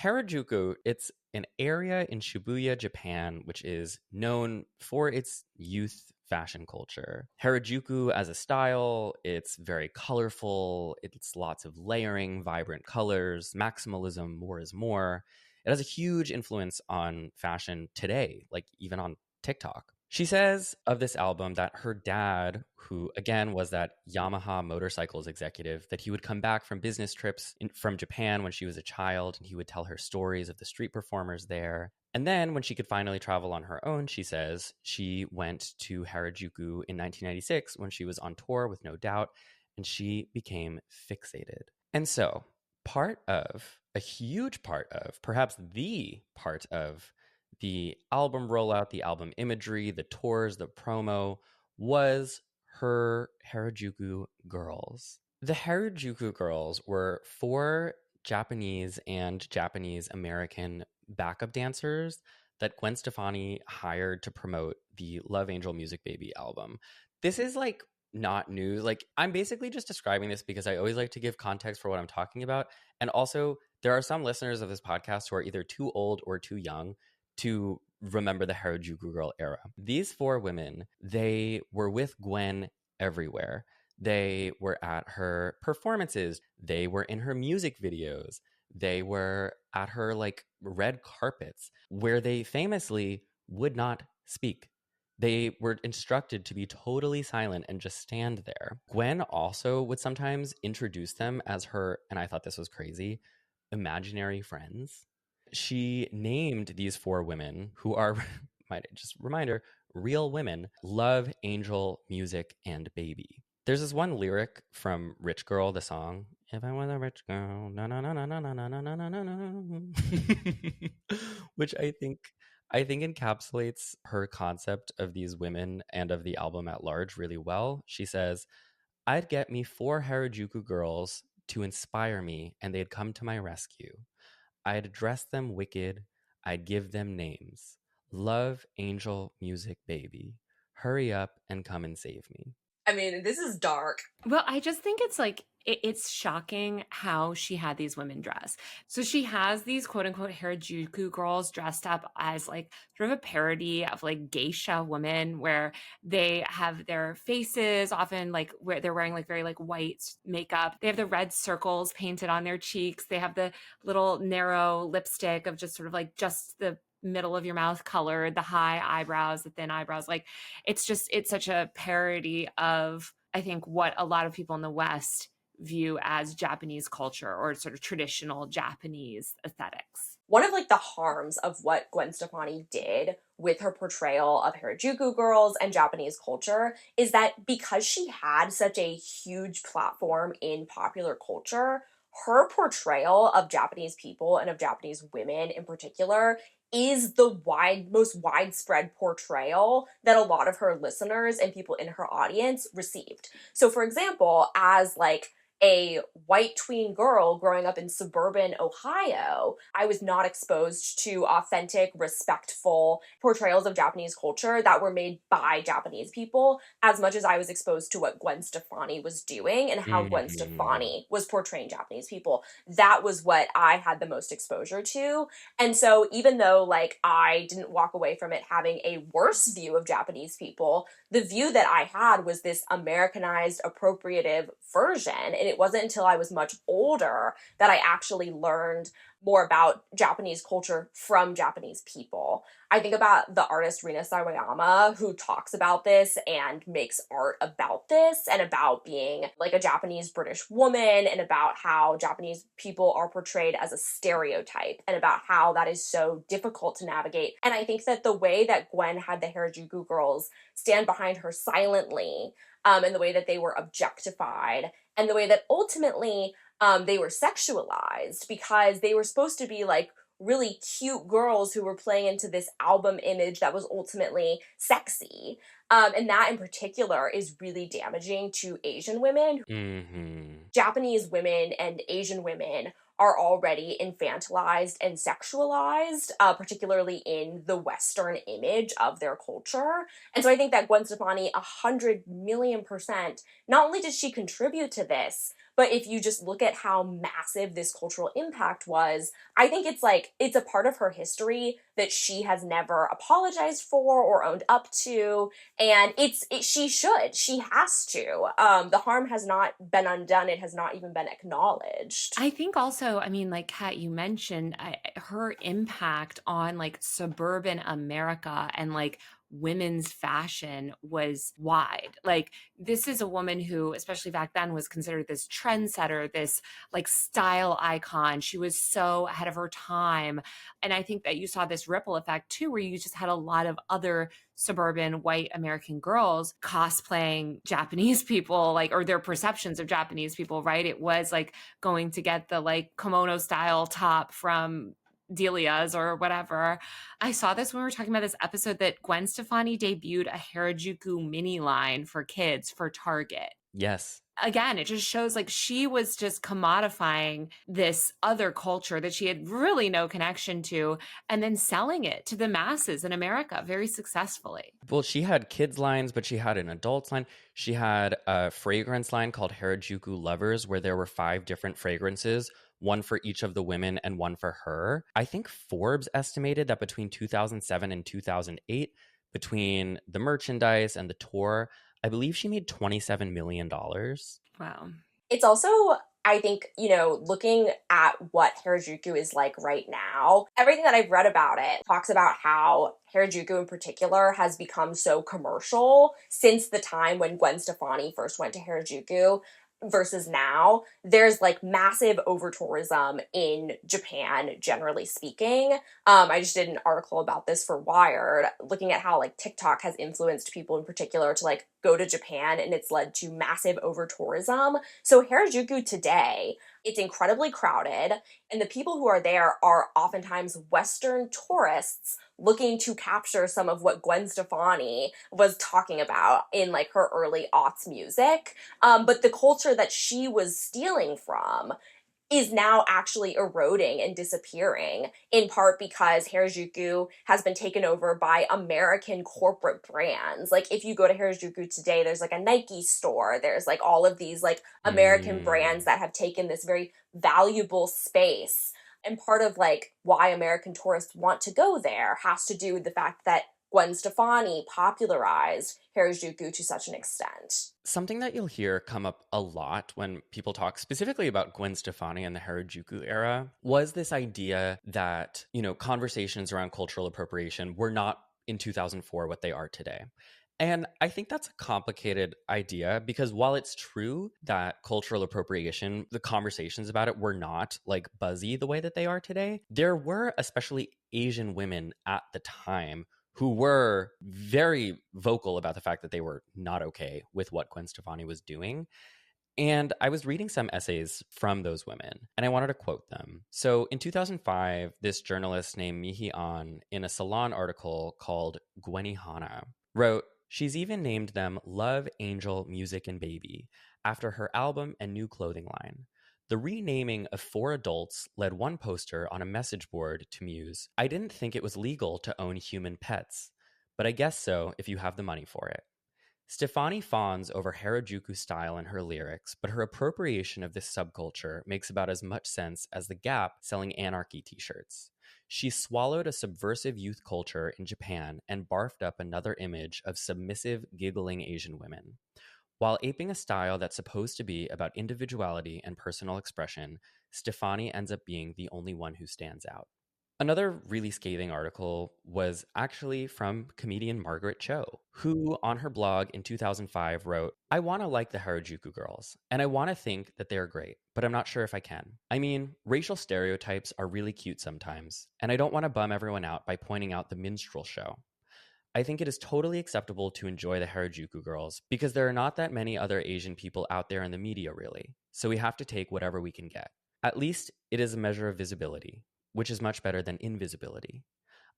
Harajuku, it's an area in Shibuya, Japan, which is known for its youth fashion culture. Harajuku as a style, it's very colorful, it's lots of layering, vibrant colors, maximalism, more is more. It has a huge influence on fashion today, like even on TikTok. She says of this album that her dad, who again was that Yamaha motorcycles executive, that he would come back from business trips from Japan when she was a child, and he would tell her stories of the street performers there. And then when she could finally travel on her own, she says she went to Harajuku in 1996 when she was on tour with No Doubt, and she became fixated. And so a huge part of, perhaps the part of the album rollout, the album imagery, the tours, the promo, was her Harajuku girls. The Harajuku girls were 4 Japanese and Japanese American backup dancers that Gwen Stefani hired to promote the Love Angel Music Baby album. This is like not news. Like, I'm basically just describing this because I always like to give context for what I'm talking about. And also, there are some listeners of this podcast who are either too old or too young to remember the Harajuku girl era. These 4 women, they were with Gwen everywhere. They were at her performances. They were in her music videos. They were at her like red carpets where they famously would not speak. They were instructed to be totally silent and just stand there. Gwen also would sometimes introduce them as her, and I thought this was crazy, imaginary friends. She named these 4 women, who are, just reminder, real women, Love, Angel, Music, and Baby. There's this one lyric from Rich Girl, the song. If I was a rich girl, no, no, no, no, no, no, no, no, no, no, no, no. Which I think encapsulates her concept of these women and of the album at large really well. She says, I'd get me 4 Harajuku girls to inspire me, and they'd come to my rescue. I'd dress them wicked. I'd give them names. Love, angel, music, baby. Hurry up and come and save me. I mean, this is dark. Well, I just think it's like, it's shocking how she had these women dress. So she has these quote unquote Harajuku girls dressed up as like sort of a parody of like geisha women, where they have their faces often like where they're wearing like very like white makeup. They have the red circles painted on their cheeks. They have the little narrow lipstick of just sort of like just the middle of your mouth colored, the high eyebrows, the thin eyebrows. Like it's such a parody of, I think, what a lot of people in the West view as Japanese culture or sort of traditional Japanese aesthetics. One of like the harms of what Gwen Stefani did with her portrayal of Harajuku girls and Japanese culture is that because she had such a huge platform in popular culture, her portrayal of Japanese people and of Japanese women in particular is the most widespread portrayal that a lot of her listeners and people in her audience received. So for example, as like a white tween girl growing up in suburban Ohio, I was not exposed to authentic, respectful portrayals of Japanese culture that were made by Japanese people as much as I was exposed to what Gwen Stefani was doing and how Gwen Stefani was portraying Japanese people. That was what I had the most exposure to. And so even though like I didn't walk away from it having a worse view of Japanese people, the view that I had was this Americanized, appropriative version. And it wasn't until I was much older that I actually learned more about Japanese culture from Japanese people. I think about the artist Rina Sawayama, who talks about this and makes art about this and about being like a Japanese British woman and about how Japanese people are portrayed as a stereotype and about how that is so difficult to navigate. And I think that the way that Gwen had the Harajuku girls stand behind her silently, and the way that they were objectified, and the way that ultimately they were sexualized because they were supposed to be like really cute girls who were playing into this album image that was ultimately sexy. And that in particular is really damaging to Asian women. Japanese women and Asian women are already infantilized and sexualized, particularly in the Western image of their culture. And so I think that Gwen Stefani, 100,000,000%, not only did she contribute to this, but if you just look at how massive this cultural impact was, I think it's a part of her history that she has never apologized for or owned up to. And she has to. The harm has not been undone. It has not even been acknowledged. I think also, I mean, like Kat, you mentioned her impact on like suburban America and like women's fashion was wide. Like this is a woman who, especially back then, was considered this trendsetter, this like style icon. She was so ahead of her time. And I think that you saw this ripple effect too, where you just had a lot of other suburban white American girls cosplaying Japanese people, like, or their perceptions of Japanese people, right? It was like going to get the like kimono style top from Delia's or whatever. I saw this when we were talking about this episode that Gwen Stefani debuted a Harajuku mini line for kids for Target. Yes. Again, it just shows like she was just commodifying this other culture that she had really no connection to and then selling it to the masses in America very successfully. Well, she had kids lines, but she had an adults line. She had a fragrance line called Harajuku Lovers, where there were 5 different fragrances, one for each of the women and one for her. I think Forbes estimated that between 2007 and 2008, between the merchandise and the tour, I believe she made $27 million. Wow. It's also, I think, looking at what Harajuku is like right now, everything that I've read about it talks about how Harajuku in particular has become so commercial since the time when Gwen Stefani first went to Harajuku versus now. There's like massive over-tourism in Japan, generally speaking. I just did an article about this for Wired, looking at how like TikTok has influenced people in particular to like go to Japan, and it's led to massive over-tourism. So Harajuku today, it's incredibly crowded, and the people who are there are oftentimes Western tourists looking to capture some of what Gwen Stefani was talking about in like her early aughts music. But the culture that she was stealing from is now actually eroding and disappearing, in part because Harajuku has been taken over by American corporate brands. Like, if you go to Harajuku today, there's like a Nike store, there's like all of these like American brands that have taken this very valuable space. And part of like why American tourists want to go there has to do with the fact that Gwen Stefani popularized Harajuku to such an extent. Something that you'll hear come up a lot when people talk specifically about Gwen Stefani and the Harajuku era was this idea that, you know, conversations around cultural appropriation were not in 2004 what they are today. And I think that's a complicated idea because while it's true that cultural appropriation, the conversations about it were not like buzzy the way that they are today, there were especially Asian women at the time who were very vocal about the fact that they were not okay with what Gwen Stefani was doing. And I was reading some essays from those women, and I wanted to quote them. So in 2005, this journalist named Mihi An, in a Salon article called Gwenny Hana, wrote, "She's even named them Love, Angel, Music, and Baby after her album and new clothing line. The renaming of 4 adults led one poster on a message board to muse, I didn't think it was legal to own human pets, but I guess so if you have the money for it." Stefani fawns over Harajuku style in her lyrics, but her appropriation of this subculture makes about as much sense as The Gap selling anarchy t-shirts. She swallowed a subversive youth culture in Japan and barfed up another image of submissive, giggling Asian women. While aping a style that's supposed to be about individuality and personal expression, Stefani ends up being the only one who stands out. Another really scathing article was actually from comedian Margaret Cho, who on her blog in 2005 wrote, "I want to like the Harajuku girls, and I want to think that they're great, but I'm not sure if I can. I mean, racial stereotypes are really cute sometimes, and I don't want to bum everyone out by pointing out the minstrel show. I think it is totally acceptable to enjoy the Harajuku girls because there are not that many other Asian people out there in the media, really, so we have to take whatever we can get. At least it is a measure of visibility, which is much better than invisibility.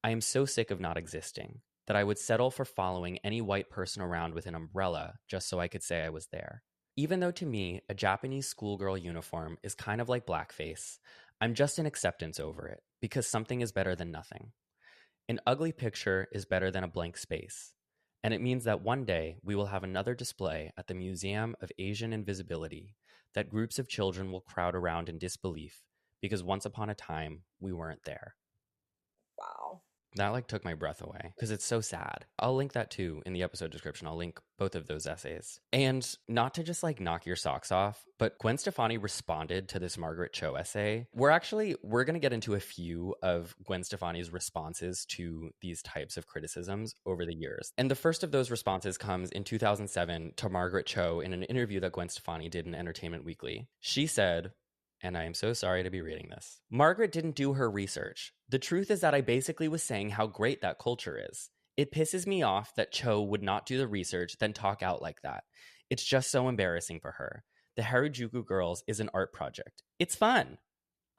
I am so sick of not existing that I would settle for following any white person around with an umbrella just so I could say I was there. Even though to me, a Japanese schoolgirl uniform is kind of like blackface, I'm just in acceptance over it because something is better than nothing. An ugly picture is better than a blank space. And it means that one day we will have another display at the Museum of Asian Invisibility that groups of children will crowd around in disbelief because once upon a time, we weren't there." Wow. That like took my breath away because it's so sad. I'll link that too in the episode description. I'll link both of those essays. And not to just like knock your socks off, but Gwen Stefani responded to this Margaret Cho essay. We're going to get into a few of Gwen Stefani's responses to these types of criticisms over the years. And the first of those responses comes in 2007 to Margaret Cho in an interview that Gwen Stefani did in Entertainment Weekly. She said, and I am so sorry to be reading this, "Margaret didn't do her research. The truth is that I basically was saying how great that culture is. It pisses me off that Cho would not do the research, then talk out like that. It's just so embarrassing for her. The Harajuku Girls is an art project. It's fun."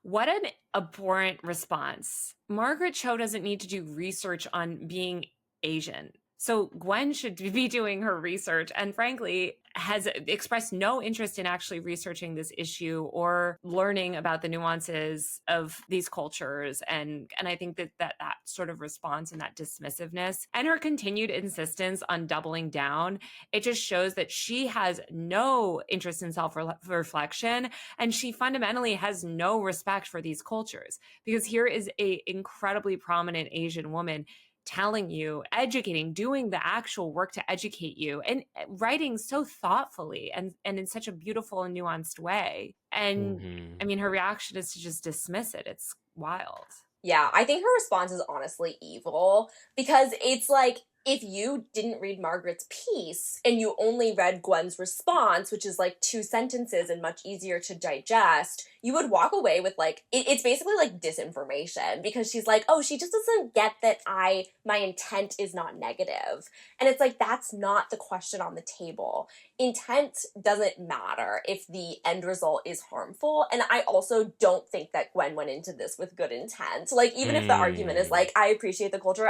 What an abhorrent response. Margaret Cho doesn't need to do research on being Asian. So Gwen should be doing her research and frankly has expressed no interest in actually researching this issue or learning about the nuances of these cultures. And I think that sort of response and that dismissiveness and her continued insistence on doubling down, it just shows that she has no interest in self-reflection and she fundamentally has no respect for these cultures. Because here is a incredibly prominent Asian woman telling you, educating, doing the actual work to educate you and writing so thoughtfully and in such a beautiful and nuanced way. And I mean, her reaction is to just dismiss it. It's wild. Yeah, I think her response is honestly evil because it's like, if you didn't read Margaret's piece and you only read Gwen's response, which is like 2 sentences and much easier to digest, you would walk away with like, it's basically like disinformation, because she's like, oh, she just doesn't get that my intent is not negative. And it's like, that's not the question on the table. Intent doesn't matter if the end result is harmful. And I also don't think that Gwen went into this with good intent. Like, even if the argument is like, I appreciate the culture,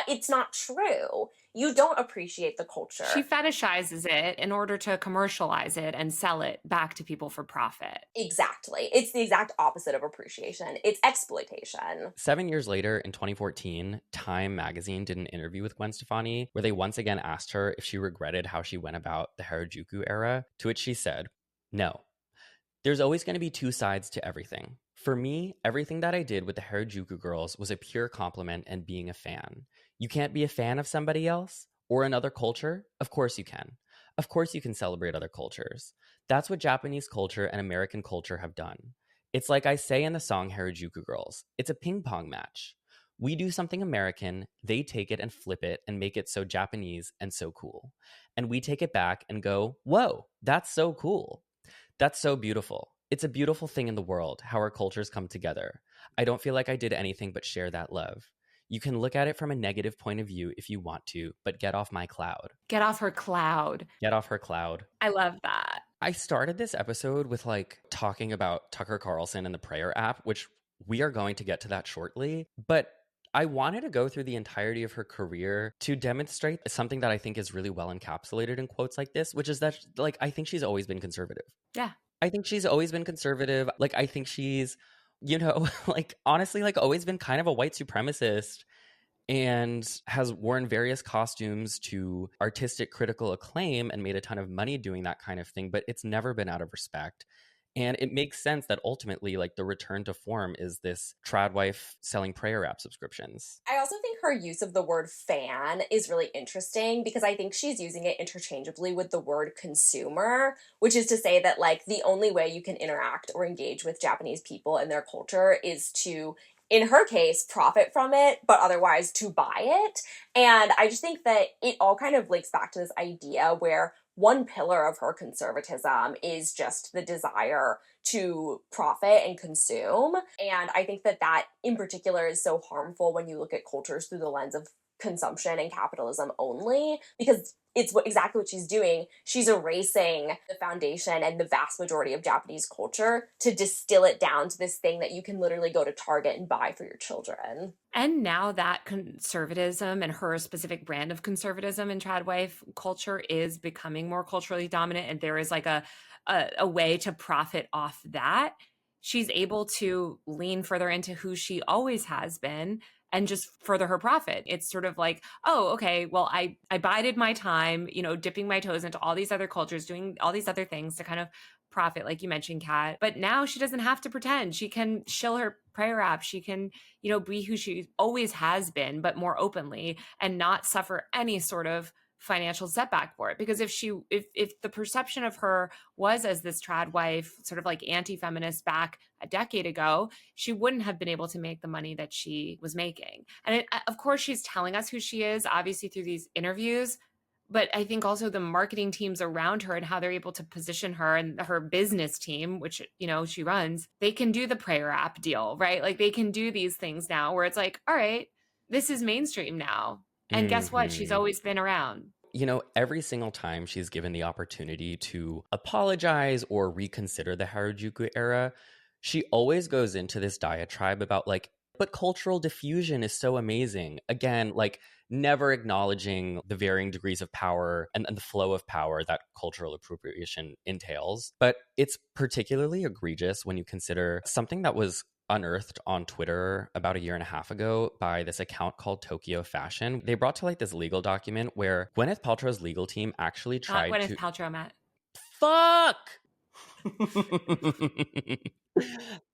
it's not true. You don't appreciate the culture. She fetishizes it in order to commercialize it and sell it back to people for profit. Exactly. It's the exact opposite of appreciation. It's exploitation. 7 years later, in 2014, Time magazine did an interview with Gwen Stefani where they once again asked her if she regretted how she went about the Harajuku era, to which she said, "No. There's always going to be 2 sides to everything. For me, everything that I did with the Harajuku girls was a pure compliment and being a fan. You can't be a fan of somebody else or another culture? Of course you can. Of course you can celebrate other cultures. That's what Japanese culture and American culture have done. It's like I say in the song Harajuku Girls, it's a ping pong match. We do something American, they take it and flip it and make it so Japanese and so cool. And we take it back and go, whoa, that's so cool. That's so beautiful. It's a beautiful thing in the world, how our cultures come together. I don't feel like I did anything but share that love. You can look at it from a negative point of view if you want to, but get off my cloud." Get off her cloud. Get off her cloud. I love that. I started this episode with like talking about Tucker Carlson and the prayer app, which we are going to get to that shortly. But I wanted to go through the entirety of her career to demonstrate something that I think is really well encapsulated in quotes like this, which is that, like, I think she's always been conservative. Yeah. I think she's always been conservative. Like, I think she's, you know, like, honestly, like, always been kind of a white supremacist and has worn various costumes to artistic critical acclaim and made a ton of money doing that kind of thing, but it's never been out of respect. And it makes sense that ultimately, like, the return to form is this trad wife selling prayer app subscriptions. I also think her use of the word fan is really interesting, because I think she's using it interchangeably with the word consumer, which is to say that, like, the only way you can interact or engage with Japanese people and their culture is to, in her case, profit from it, but otherwise to buy it. And I just think that it all kind of links back to this idea where one pillar of her conservatism is just the desire to profit and consume. And I think that that in particular is so harmful when you look at cultures through the lens of consumption and capitalism only, because it's exactly what she's doing. She's erasing the foundation and the vast majority of Japanese culture to distill it down to this thing that you can literally go to Target and buy for your children. And now that conservatism and her specific brand of conservatism in tradwife culture is becoming more culturally dominant, and there is like a way to profit off that, she's able to lean further into who she always has been and just further her profit. It's sort of like, oh, okay, well, I bided my time, you know, dipping my toes into all these other cultures, doing all these other things to kind of profit, like you mentioned, Kat. But now she doesn't have to pretend. She can shill her prayer app. She can, you know, be who she always has been, but more openly, and not suffer any sort of financial setback for it. Because if the perception of her was as this trad wife, sort of like anti-feminist back a decade ago, she wouldn't have been able to make the money that she was making. And of course, she's telling us who she is, obviously through these interviews, but I think also the marketing teams around her and how they're able to position her, and her business team, which, you know, she runs, they can do the prayer app deal, right? Like, they can do these things now where it's like, all right, this is mainstream now. And guess what? She's always been around. You know, every single time she's given the opportunity to apologize or reconsider the Harajuku era, she always goes into this diatribe about like, but cultural diffusion is so amazing. Again, like, never acknowledging the varying degrees of power and the flow of power that cultural appropriation entails. But it's particularly egregious when you consider something that was unearthed on Twitter about a year and a half ago by this account called Tokyo Fashion. They brought to light this legal document where Gwyneth Paltrow's legal team actually tried Not Gwyneth Paltrow, Matt. Fuck!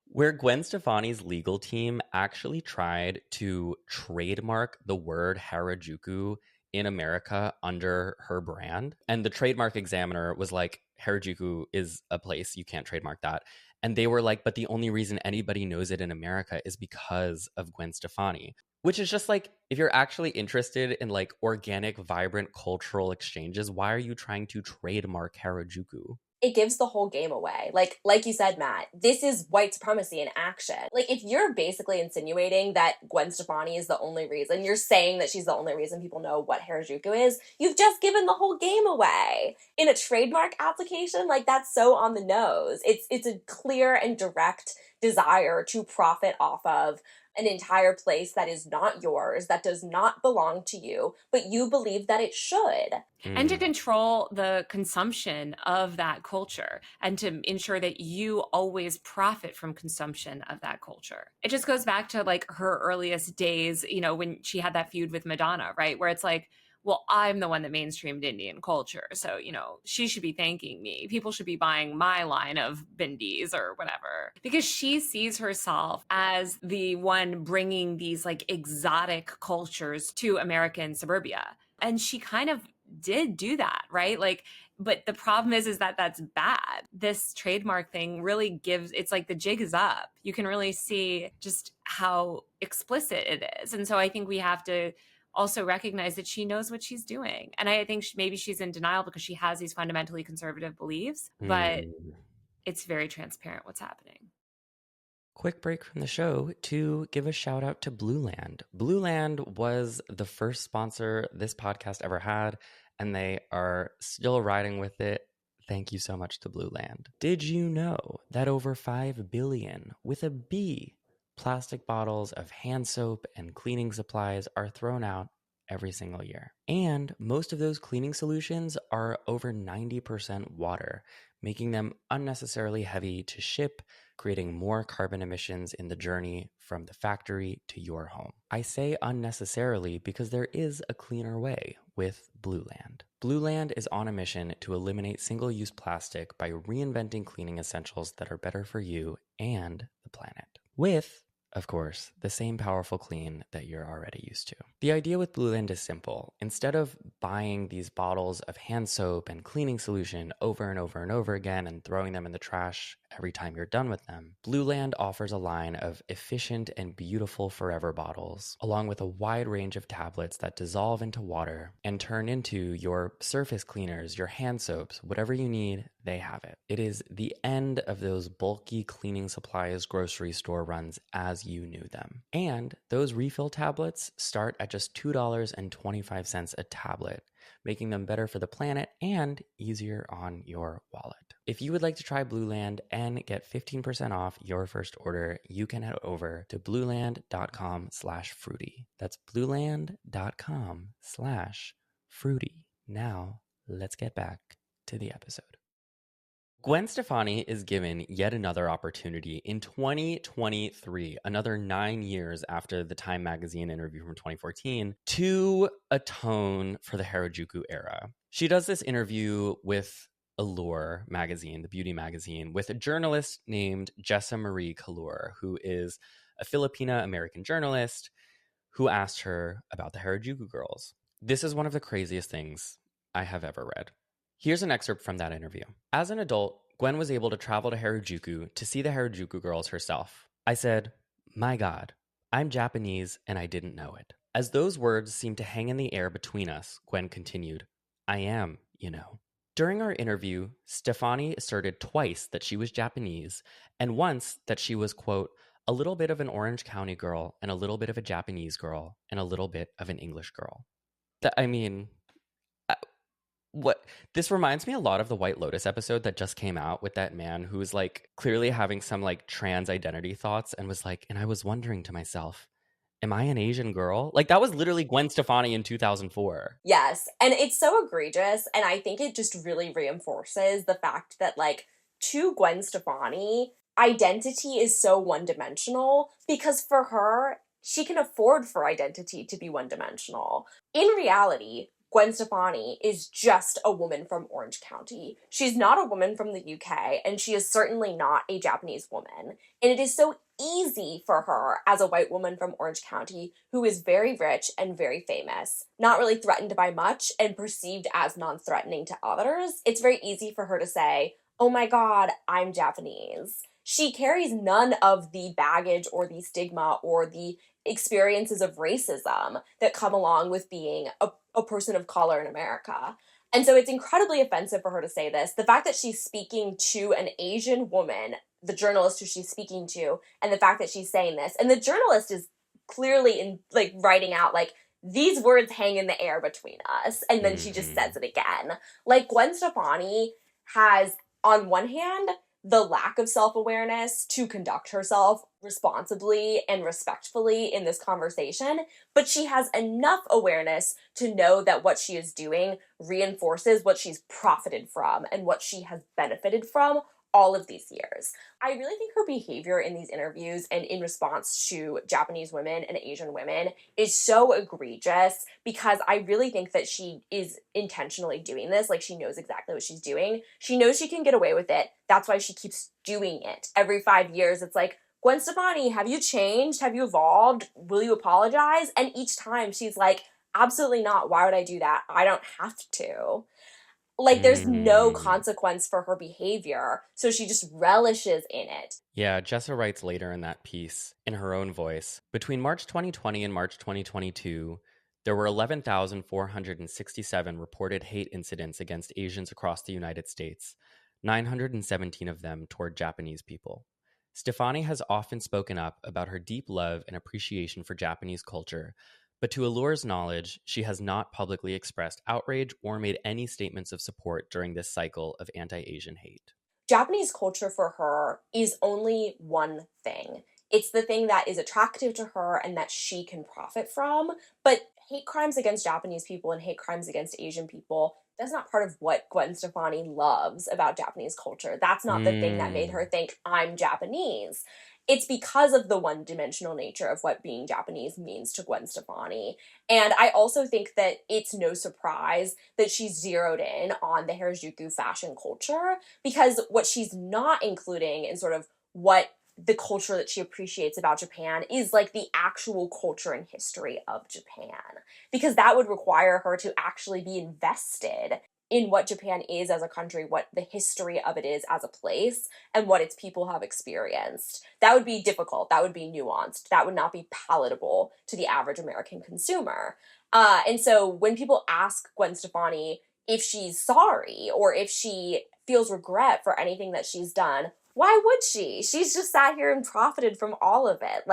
Where Gwen Stefani's legal team actually tried to trademark the word Harajuku in America under her brand. And the trademark examiner was like, Harajuku is a place, you can't trademark that. And they were like, but the only reason anybody knows it in America is because of Gwen Stefani. Which is just like, if you're actually interested in like organic, vibrant cultural exchanges, why are you trying to trademark Harajuku? It gives the whole game away. Like you said, Matt, this is white supremacy in action. Like, if you're basically insinuating that Gwen Stefani is the only reason, you're saying that she's the only reason people know what Harajuku is, you've just given the whole game away. In a trademark application, like, that's so on the nose. It's a clear and direct desire to profit off of an entire place that is not yours, that does not belong to you, but you believe that it should. And to control the consumption of that culture and to ensure that you always profit from consumption of that culture. It just goes back to like her earliest days, you know, when she had that feud with Madonna, right? Where it's like, well, I'm the one that mainstreamed Indian culture. So, you know, she should be thanking me. People should be buying my line of bindis or whatever. Because she sees herself as the one bringing these like exotic cultures to American suburbia. And she kind of did do that, right? Like, but the problem is that that's bad. This trademark thing really gives, it's like the jig is up. You can really see just how explicit it is. And so I think we have to also recognize that she knows what she's doing. And I think maybe she's in denial because she has these fundamentally conservative beliefs, but it's very transparent what's happening. Quick break from the show to give a shout out to Blueland. Blueland was the first sponsor this podcast ever had, and they are still riding with it. Thank you so much to Blueland. Did you know that over 5 billion, with a B, plastic bottles of hand soap and cleaning supplies are thrown out every single year? And most of those cleaning solutions are over 90% water, making them unnecessarily heavy to ship, creating more carbon emissions in the journey from the factory to your home. I say unnecessarily because there is a cleaner way with Blueland. Blueland is on a mission to eliminate single-use plastic by reinventing cleaning essentials that are better for you and the planet. With, of course, the same powerful clean that you're already used to. The idea with Blueland is simple. Instead of buying these bottles of hand soap and cleaning solution over and over and over again and throwing them in the trash every time you're done with them, Blueland offers a line of efficient and beautiful forever bottles, along with a wide range of tablets that dissolve into water and turn into your surface cleaners, your hand soaps, whatever you need, they have it. It is the end of those bulky cleaning supplies grocery store runs as you knew them. And those refill tablets start at just $2.25 a tablet, making them better for the planet and easier on your wallet. If you would like to try Blueland and get 15% off your first order, you can head over to blueland.com/fruity. That's blueland.com/fruity. Now, let's get back to the episode. Gwen Stefani is given yet another opportunity in 2023, another 9 years after the Time magazine interview from 2014, to atone for the Harajuku era. She does this interview with Allure magazine, the beauty magazine, with a journalist named Jessa Marie Kalur, who is a Filipina-American journalist who asked her about the Harajuku girls. This is one of the craziest things I have ever read. Here's an excerpt from that interview. As an adult, Gwen was able to travel to Harajuku to see the Harajuku girls herself. I said, "My God, I'm Japanese and I didn't know it." As those words seemed to hang in the air between us, Gwen continued, "I am, you know." During our interview, Stefani asserted twice that she was Japanese and once that she was, quote, "a little bit of an Orange County girl and a little bit of a Japanese girl and a little bit of an English girl." What this reminds me a lot of the White Lotus episode that just came out with that man who was like clearly having some like trans identity thoughts and was like, and I was wondering to myself, am I an Asian girl? Like that was literally Gwen Stefani in 2004. Yes, and it's so egregious, and I think it just really reinforces the fact that, like, to Gwen Stefani, identity is so one-dimensional because for her, she can afford for identity to be one-dimensional. In reality, Gwen Stefani is just a woman from Orange County. She's not a woman from the UK, and she is certainly not a Japanese woman. And it is so easy for her as a white woman from Orange County who is very rich and very famous, not really threatened by much and perceived as non-threatening to others. It's very easy for her to say, "Oh my God, I'm Japanese." She carries none of the baggage or the stigma or the experiences of racism that come along with being a person of color in America. And so it's incredibly offensive for her to say this. The fact that she's speaking to an Asian woman, the journalist who she's speaking to, and the fact that she's saying this, and the journalist is clearly writing out these words hang in the air between us, and then she just says it again. Gwen Stefani has, on one hand, the lack of self-awareness to conduct herself responsibly and respectfully in this conversation, but she has enough awareness to know that what she is doing reinforces what she's profited from and what she has benefited from all of these years. I really think her behavior in these interviews and in response to Japanese women and Asian women is so egregious, because I really think that she is intentionally doing this. She knows exactly what she's doing. She knows she can get away with it. That's why she keeps doing it. Every 5 years, it's Gwen Stefani, have you changed? Have you evolved? Will you apologize? And each time she's absolutely not. Why would I do that? I don't have to. There's no consequence for her behavior, so she just relishes in it. Yeah, Jessa writes later in that piece, in her own voice, between March 2020 and March 2022, there were 11,467 reported hate incidents against Asians across the United States, 917 of them toward Japanese people. Stefani has often spoken up about her deep love and appreciation for Japanese culture, but to Allure's knowledge, she has not publicly expressed outrage or made any statements of support during this cycle of anti-Asian hate. Japanese culture for her is only one thing. It's the thing that is attractive to her and that she can profit from. But hate crimes against Japanese people and hate crimes against Asian people, that's not part of what Gwen Stefani loves about Japanese culture. That's not the thing that made her think, I'm Japanese. It's because of the one-dimensional nature of what being Japanese means to Gwen Stefani. And I also think that it's no surprise that she's zeroed in on the Harajuku fashion culture, because what she's not including in sort of what the culture that she appreciates about Japan is the actual culture and history of Japan. Because that would require her to actually be invested in what Japan is as a country, what the history of it is as a place, and what its people have experienced. That would be difficult. That would be nuanced. That would not be palatable to the average American consumer. And so when people ask Gwen Stefani if she's sorry or if she feels regret for anything that she's done, why would she? She's just sat here and profited from all of it.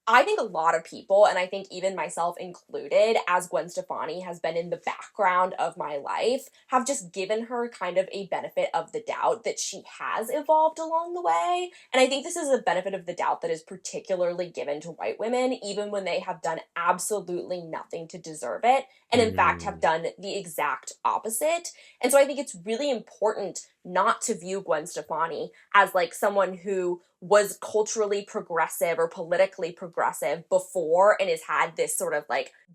I think a lot of people, and I think even myself included, as Gwen Stefani has been in the background of my life, have just given her kind of a benefit of the doubt that she has evolved along the way. And I think this is a benefit of the doubt that is particularly given to white women, even when they have done absolutely nothing to deserve it, and in fact have done the exact opposite. And so I think it's really important not to view Gwen Stefani as someone who was culturally progressive or politically progressive before and has had this sort of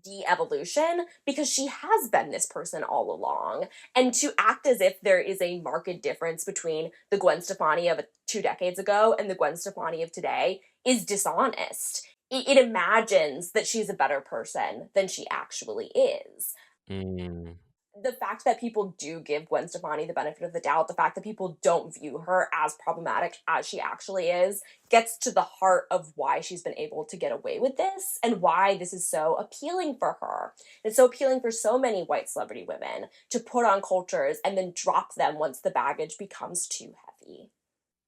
de-evolution, because she has been this person all along. And to act as if there is a marked difference between the Gwen Stefani of 2 decades ago and the Gwen Stefani of today is dishonest. It imagines that she's a better person than she actually is. The fact that people do give Gwen Stefani the benefit of the doubt, the fact that people don't view her as problematic as she actually is, gets to the heart of why she's been able to get away with this and why this is so appealing for her. It's so appealing for so many white celebrity women to put on cultures and then drop them once the baggage becomes too heavy.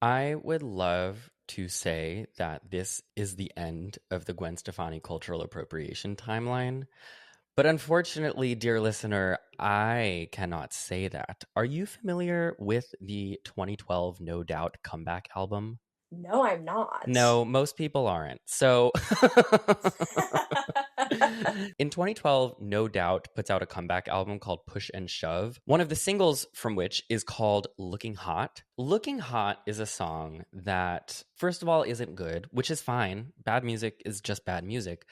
I would love to say that this is the end of the Gwen Stefani cultural appropriation timeline. But unfortunately, dear listener, I cannot say that. Are you familiar with the 2012 No Doubt comeback album? No, I'm not. No, most people aren't. So in 2012, No Doubt puts out a comeback album called Push and Shove, one of the singles from which is called Looking Hot. Looking Hot is a song that, first of all, isn't good, which is fine. Bad music is just bad music.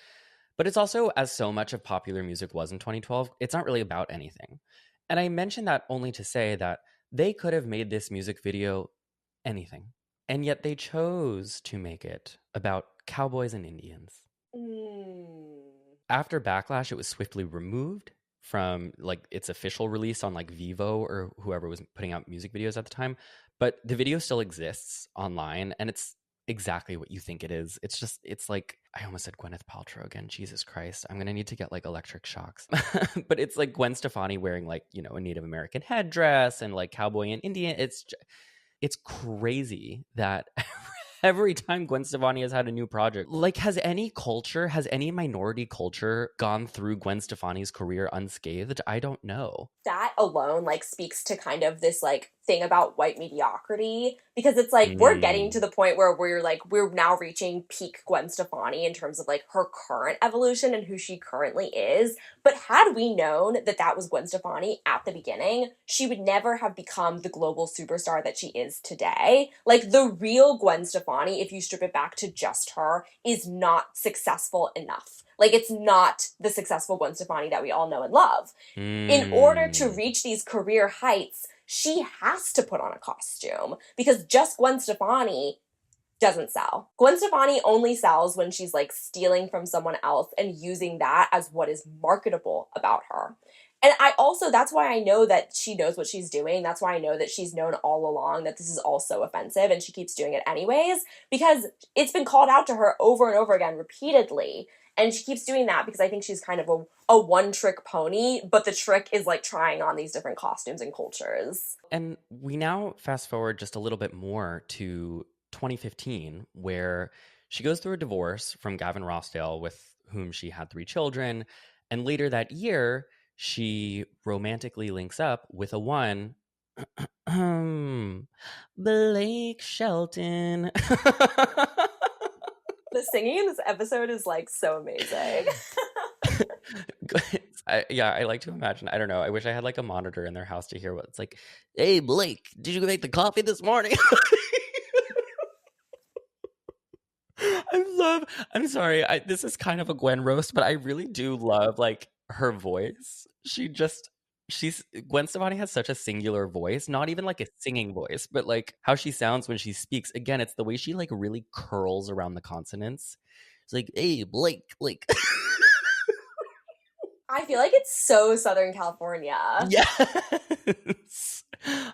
But it's also, as so much of popular music was in 2012, it's not really about anything. And I mention that only to say that they could have made this music video anything. And yet they chose to make it about cowboys and Indians. After Backlash, it was swiftly removed from its official release on Vivo or whoever was putting out music videos at the time. But the video still exists online, and it's exactly what you think it is. It's like, I almost said Gwyneth Paltrow again. Jesus Christ. I'm going to need to get like electric shocks. But it's like Gwen Stefani wearing like, a Native American headdress and like cowboy and Indian. It's crazy that every time Gwen Stefani has had a new project, like, has any minority culture gone through Gwen Stefani's career unscathed? I don't know. That alone like speaks to kind of this like thing about white mediocrity, because it's like we're getting to the point where we're now reaching peak Gwen Stefani in terms of like her current evolution and who she currently is. But had we known that that was Gwen Stefani at the beginning, she would never have become the global superstar that she is today. Like, the real Gwen Stefani, if you strip it back to just her, is not successful enough. Like, it's not the successful Gwen Stefani that we all know and love. In order to reach these career heights, she has to put on a costume, because just Gwen Stefani doesn't sell. Gwen Stefani only sells when she's like stealing from someone else and using that as what is marketable about her. And that's why I know that she knows what she's doing. That's why I know that she's known all along that this is all so offensive, and she keeps doing it anyways, because it's been called out to her over and over again repeatedly. And she keeps doing that because I think she's kind of a one-trick pony, but the trick is like trying on these different costumes and cultures. And we now fast forward just a little bit more to 2015, where she goes through a divorce from Gavin Rossdale, with whom she had 3 children. And later that year, she romantically links up with a one, Blake Shelton. The singing in this episode is like so amazing. I like to imagine, I don't know, I wish I had like a monitor in their house to hear what it's like. Hey, Blake, did you make the coffee this morning? I'm sorry, this is kind of a Gwen roast, but I really do love like her voice. Gwen Stefani has such a singular voice, not even like a singing voice, but like how she sounds when she speaks. Again, it's the way she like really curls around the consonants. It's like, hey, Blake, like. I feel like it's so Southern California. Yes,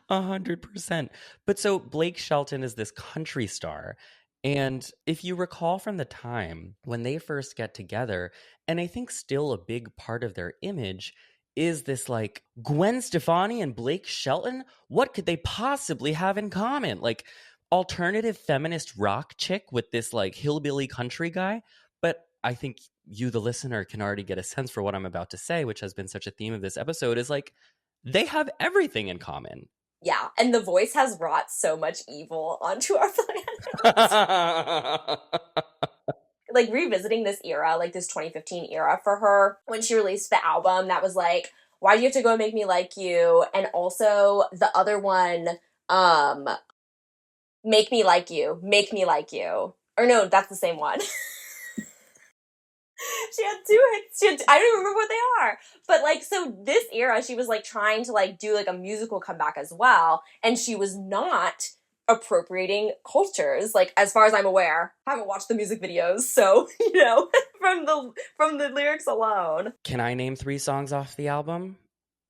100%. But so Blake Shelton is this country star. And if you recall from the time when they first get together, and I think still a big part of their image is this like, Gwen Stefani and Blake Shelton, what could they possibly have in common? Like, alternative feminist rock chick with this like hillbilly country guy. But I think you, the listener, can already get a sense for what I'm about to say, which has been such a theme of this episode, is like, they have everything in common. Yeah, and the voice has wrought so much evil onto our planet. Like, revisiting this era, like this 2015 era for her, when she released the album that was like, why do you have to go and make me like you? And also the other one, make me like you. Or no, that's the same one. She had 2 hits. I don't even remember what they are. But, like, so this era, she was, like, trying to, like, do, like, a musical comeback as well. And she was not appropriating cultures, like, as far as I'm aware. I haven't watched the music videos, so, from the lyrics alone. Can I name 3 songs off the album?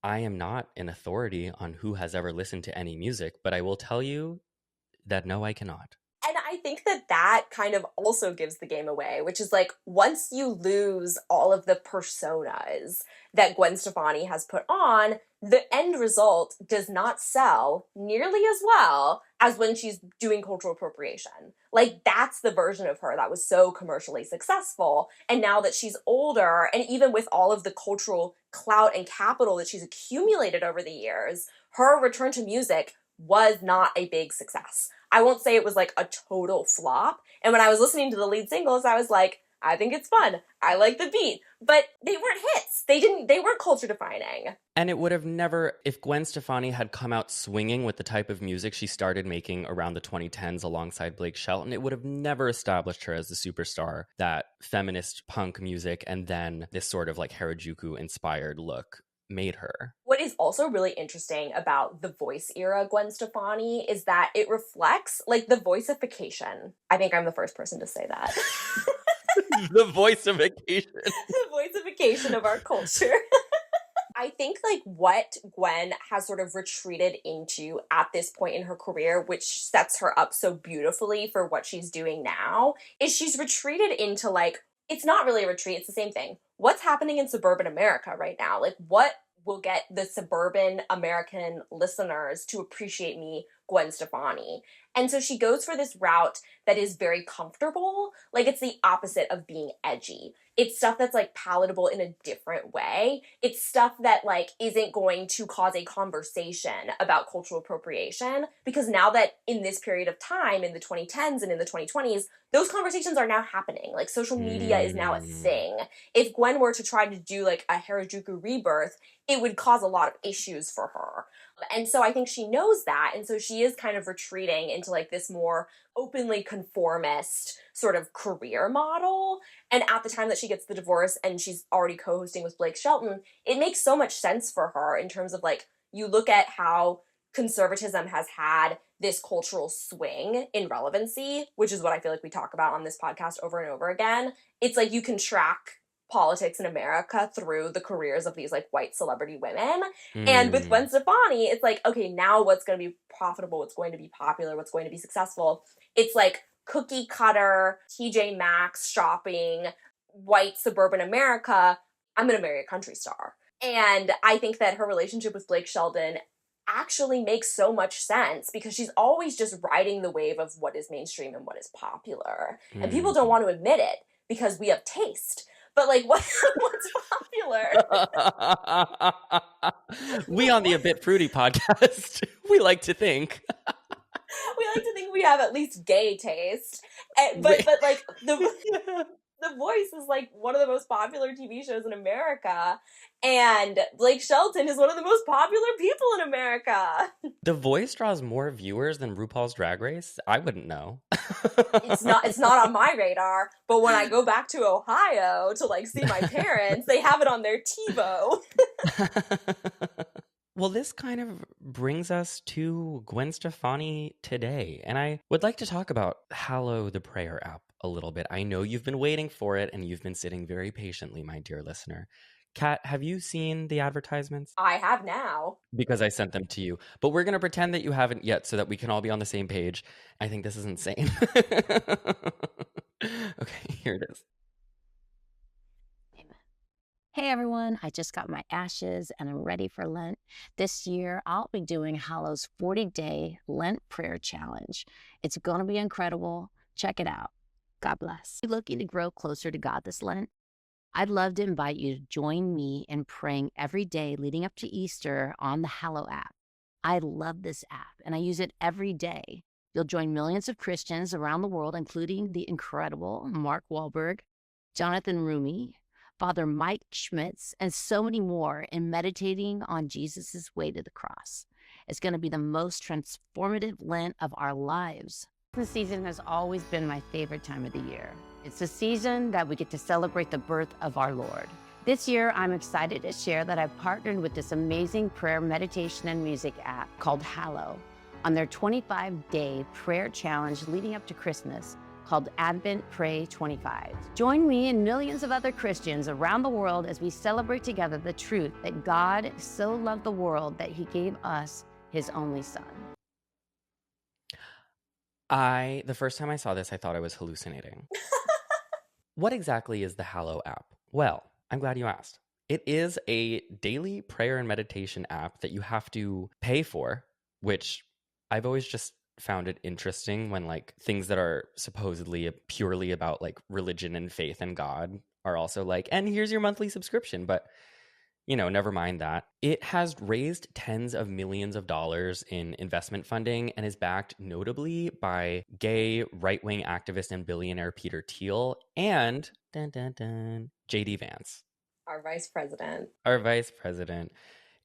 I am not an authority on who has ever listened to any music, but I will tell you that no, I cannot. And I think that kind of also gives the game away, which is like, once you lose all of the personas that Gwen Stefani has put on, the end result does not sell nearly as well as when she's doing cultural appropriation. Like, that's the version of her that was so commercially successful. And now that she's older, and even with all of the cultural clout and capital that she's accumulated over the years, her return to music was not a big success. I won't say it was like a total flop. And when I was listening to the lead singles, I was like, I think it's fun. I like the beat. But they weren't hits. They weren't culture defining. And it would have never, if Gwen Stefani had come out swinging with the type of music she started making around the 2010s alongside Blake Shelton, it would have never established her as the superstar that feminist punk music and then this sort of like Harajuku inspired look made her. What is also really interesting about the voice era Gwen Stefani is that it reflects like the voiceification. I think I'm the first person to say that. The voiceification. The voiceification of our culture. I think like what Gwen has sort of retreated into at this point in her career, which sets her up so beautifully for what she's doing now, is she's retreated into like, it's not really a retreat, it's the same thing. What's happening in suburban America right now? Like, what will get the suburban American listeners to appreciate me, Gwen Stefani? And so she goes for this route that is very comfortable. Like, it's the opposite of being edgy. It's stuff that's like palatable in a different way. It's stuff that like isn't going to cause a conversation about cultural appropriation, because now that in this period of time in the 2010s and in the 2020s, those conversations are now happening. Like, social media is now a thing. If Gwen were to try to do like a Harajuku rebirth, it would cause a lot of issues for her. And so I think she knows that. And so she is kind of retreating into like this more openly conformist sort of career model. And at the time that she gets the divorce and she's already co-hosting with Blake Shelton, it makes so much sense for her in terms of like, you look at how conservatism has had this cultural swing in relevancy, which is what I feel like we talk about on this podcast over and over again. It's like you can track politics in America through the careers of these like white celebrity women. And with Gwen Stefani, it's like, okay, now what's going to be profitable, what's going to be popular, what's going to be successful? It's like cookie cutter, TJ Maxx shopping, white suburban America. I'm going to marry a country star. And I think that her relationship with Blake Shelton actually makes so much sense because she's always just riding the wave of what is mainstream and what is popular. And people don't want to admit it because we have taste. But like, what's popular? We on the A Bit Fruity podcast, we like to think. We like to think we have at least gay taste. But like, The Voice is like one of the most popular TV shows in America. And Blake Shelton is one of the most popular people in America. The Voice draws more viewers than RuPaul's Drag Race? I wouldn't know. It's not on my radar, but when I go back to Ohio to like see my parents, they have it on their TiVo. Well, this kind of brings us to Gwen Stefani today. And I would like to talk about Hallow the Prayer app a little bit. I know you've been waiting for it and you've been sitting very patiently, my dear listener. Kat, have you seen the advertisements? I have now. Because I sent them to you. But we're going to pretend that you haven't yet so that we can all be on the same page. I think this is insane. Okay, here it is. Hey everyone, I just got my ashes and I'm ready for Lent. This year, I'll be doing Hallow's 40-day Lent prayer challenge. It's going to be incredible. Check it out. God bless. Are you looking to grow closer to God this Lent? I'd love to invite you to join me in praying every day leading up to Easter on the Hallow app. I love this app and I use it every day. You'll join millions of Christians around the world, including the incredible Mark Wahlberg, Jonathan Rumi, Father Mike Schmitz, and so many more in meditating on Jesus' way to the cross. It's going to be the most transformative Lent of our lives. This season has always been my favorite time of the year. It's a season that we get to celebrate the birth of our Lord. This year, I'm excited to share that I've partnered with this amazing prayer, meditation, and music app called Hallow on their 25-day prayer challenge leading up to Christmas, called Advent Pray 25. Join me and millions of other Christians around the world as we celebrate together the truth that God so loved the world that he gave us his only son. The first time I saw this, I thought I was hallucinating. What exactly is the Hallow app? Well, I'm glad you asked. It is a daily prayer and meditation app that you have to pay for, which I've always just found it interesting when like things that are supposedly purely about like religion and faith and God are also like, and here's your monthly subscription. But, you know, never mind that. It has raised tens of millions of dollars in investment funding and is backed notably by gay right-wing activist and billionaire Peter Thiel and JD Vance. Our vice president.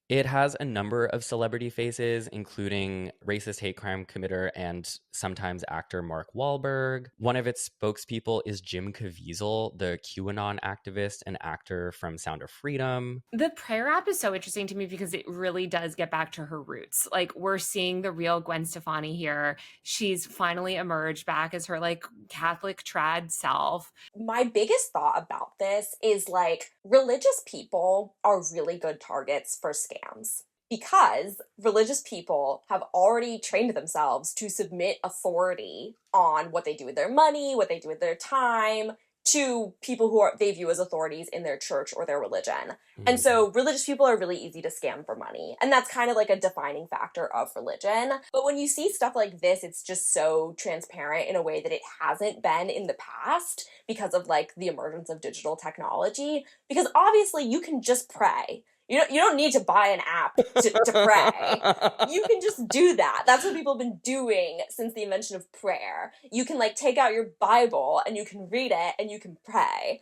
It has a number of celebrity faces, including racist hate crime committer and sometimes actor Mark Wahlberg. One of its spokespeople is Jim Caviezel, the QAnon activist and actor from Sound of Freedom. The prayer app is so interesting to me because it really does get back to her roots. Like, we're seeing the real Gwen Stefani here. She's finally emerged back as her like Catholic trad self. My biggest thought about this is like religious people are really good targets for scams because religious people have already trained themselves to submit authority on what they do with their money, what they do with their time, to people who they view as authorities in their church or their religion. And so religious people are really easy to scam for money. And that's kind of like a defining factor of religion. But when you see stuff like this, it's just so transparent in a way that it hasn't been in the past because of like the emergence of digital technology. Because obviously you can just pray. You don't need to buy an app to pray. You can just do that. That's what people have been doing since the invention of prayer. You can like take out your Bible and you can read it and you can pray.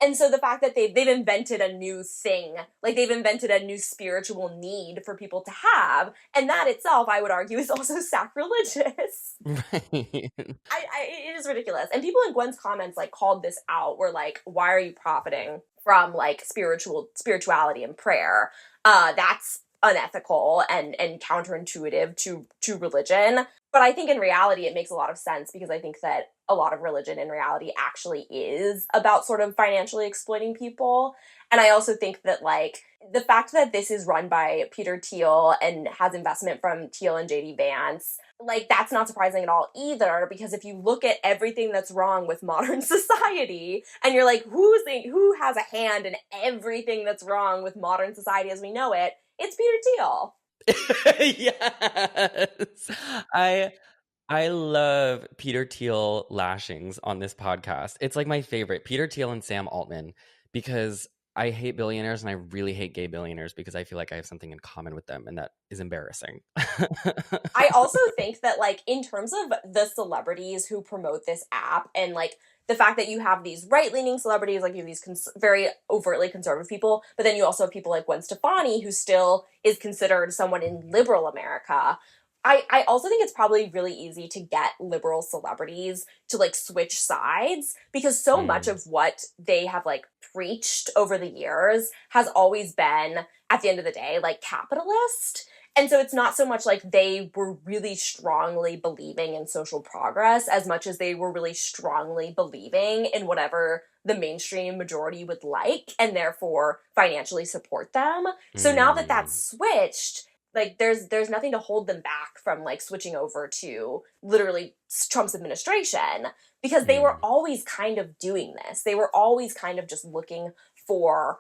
And so the fact that they've invented a new thing, like they've invented a new spiritual need for people to have, and that itself, I would argue, is also sacrilegious. Right. It is ridiculous. And people in Gwen's comments like called this out, were like, why are you profiting from like spirituality and prayer? That's unethical and counterintuitive to religion. But I think in reality it makes a lot of sense because I think that a lot of religion in reality actually is about sort of financially exploiting people. And I also think that like the fact that this is run by Peter Thiel and has investment from Thiel and JD Vance, like that's not surprising at all either, because if you look at everything that's wrong with modern society and you're like, who has a hand in everything that's wrong with modern society as we know it, it's Peter Thiel. Yes. I love Peter Thiel lashings on this podcast. It's like my favorite. Peter Thiel and Sam Altman, because I hate billionaires and I really hate gay billionaires because I feel like I have something in common with them, and that is embarrassing. I also think that like in terms of the celebrities who promote this app and like the fact that you have these right-leaning celebrities, like you have these very overtly conservative people, but then you also have people like Gwen Stefani, who still is considered someone in liberal America. I also think it's probably really easy to get liberal celebrities to like switch sides because so much of what they have like preached over the years has always been, at the end of the day, like capitalist. And so it's not so much like they were really strongly believing in social progress as much as they were really strongly believing in whatever the mainstream majority would like and therefore financially support them. So now that that's switched, like there's nothing to hold them back from like switching over to literally Trump's administration because they were always kind of doing this. They were always kind of just looking for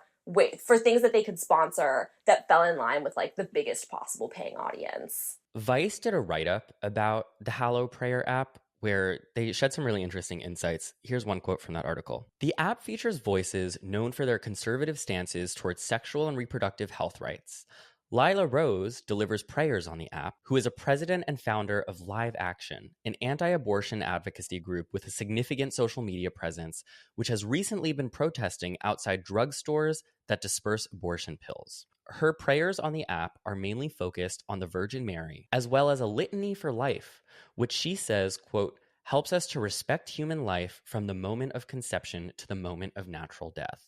things that they could sponsor that fell in line with like the biggest possible paying audience. Vice did a write-up about the Hallow Prayer app where they shed some really interesting insights. Here's one quote from that article. The app features voices known for their conservative stances towards sexual and reproductive health rights. Lila Rose delivers prayers on the app, who is a president and founder of Live Action, an anti-abortion advocacy group with a significant social media presence, which has recently been protesting outside drugstores that disperse abortion pills. Her prayers on the app are mainly focused on the Virgin Mary, as well as a litany for life, which she says, quote, helps us to respect human life from the moment of conception to the moment of natural death.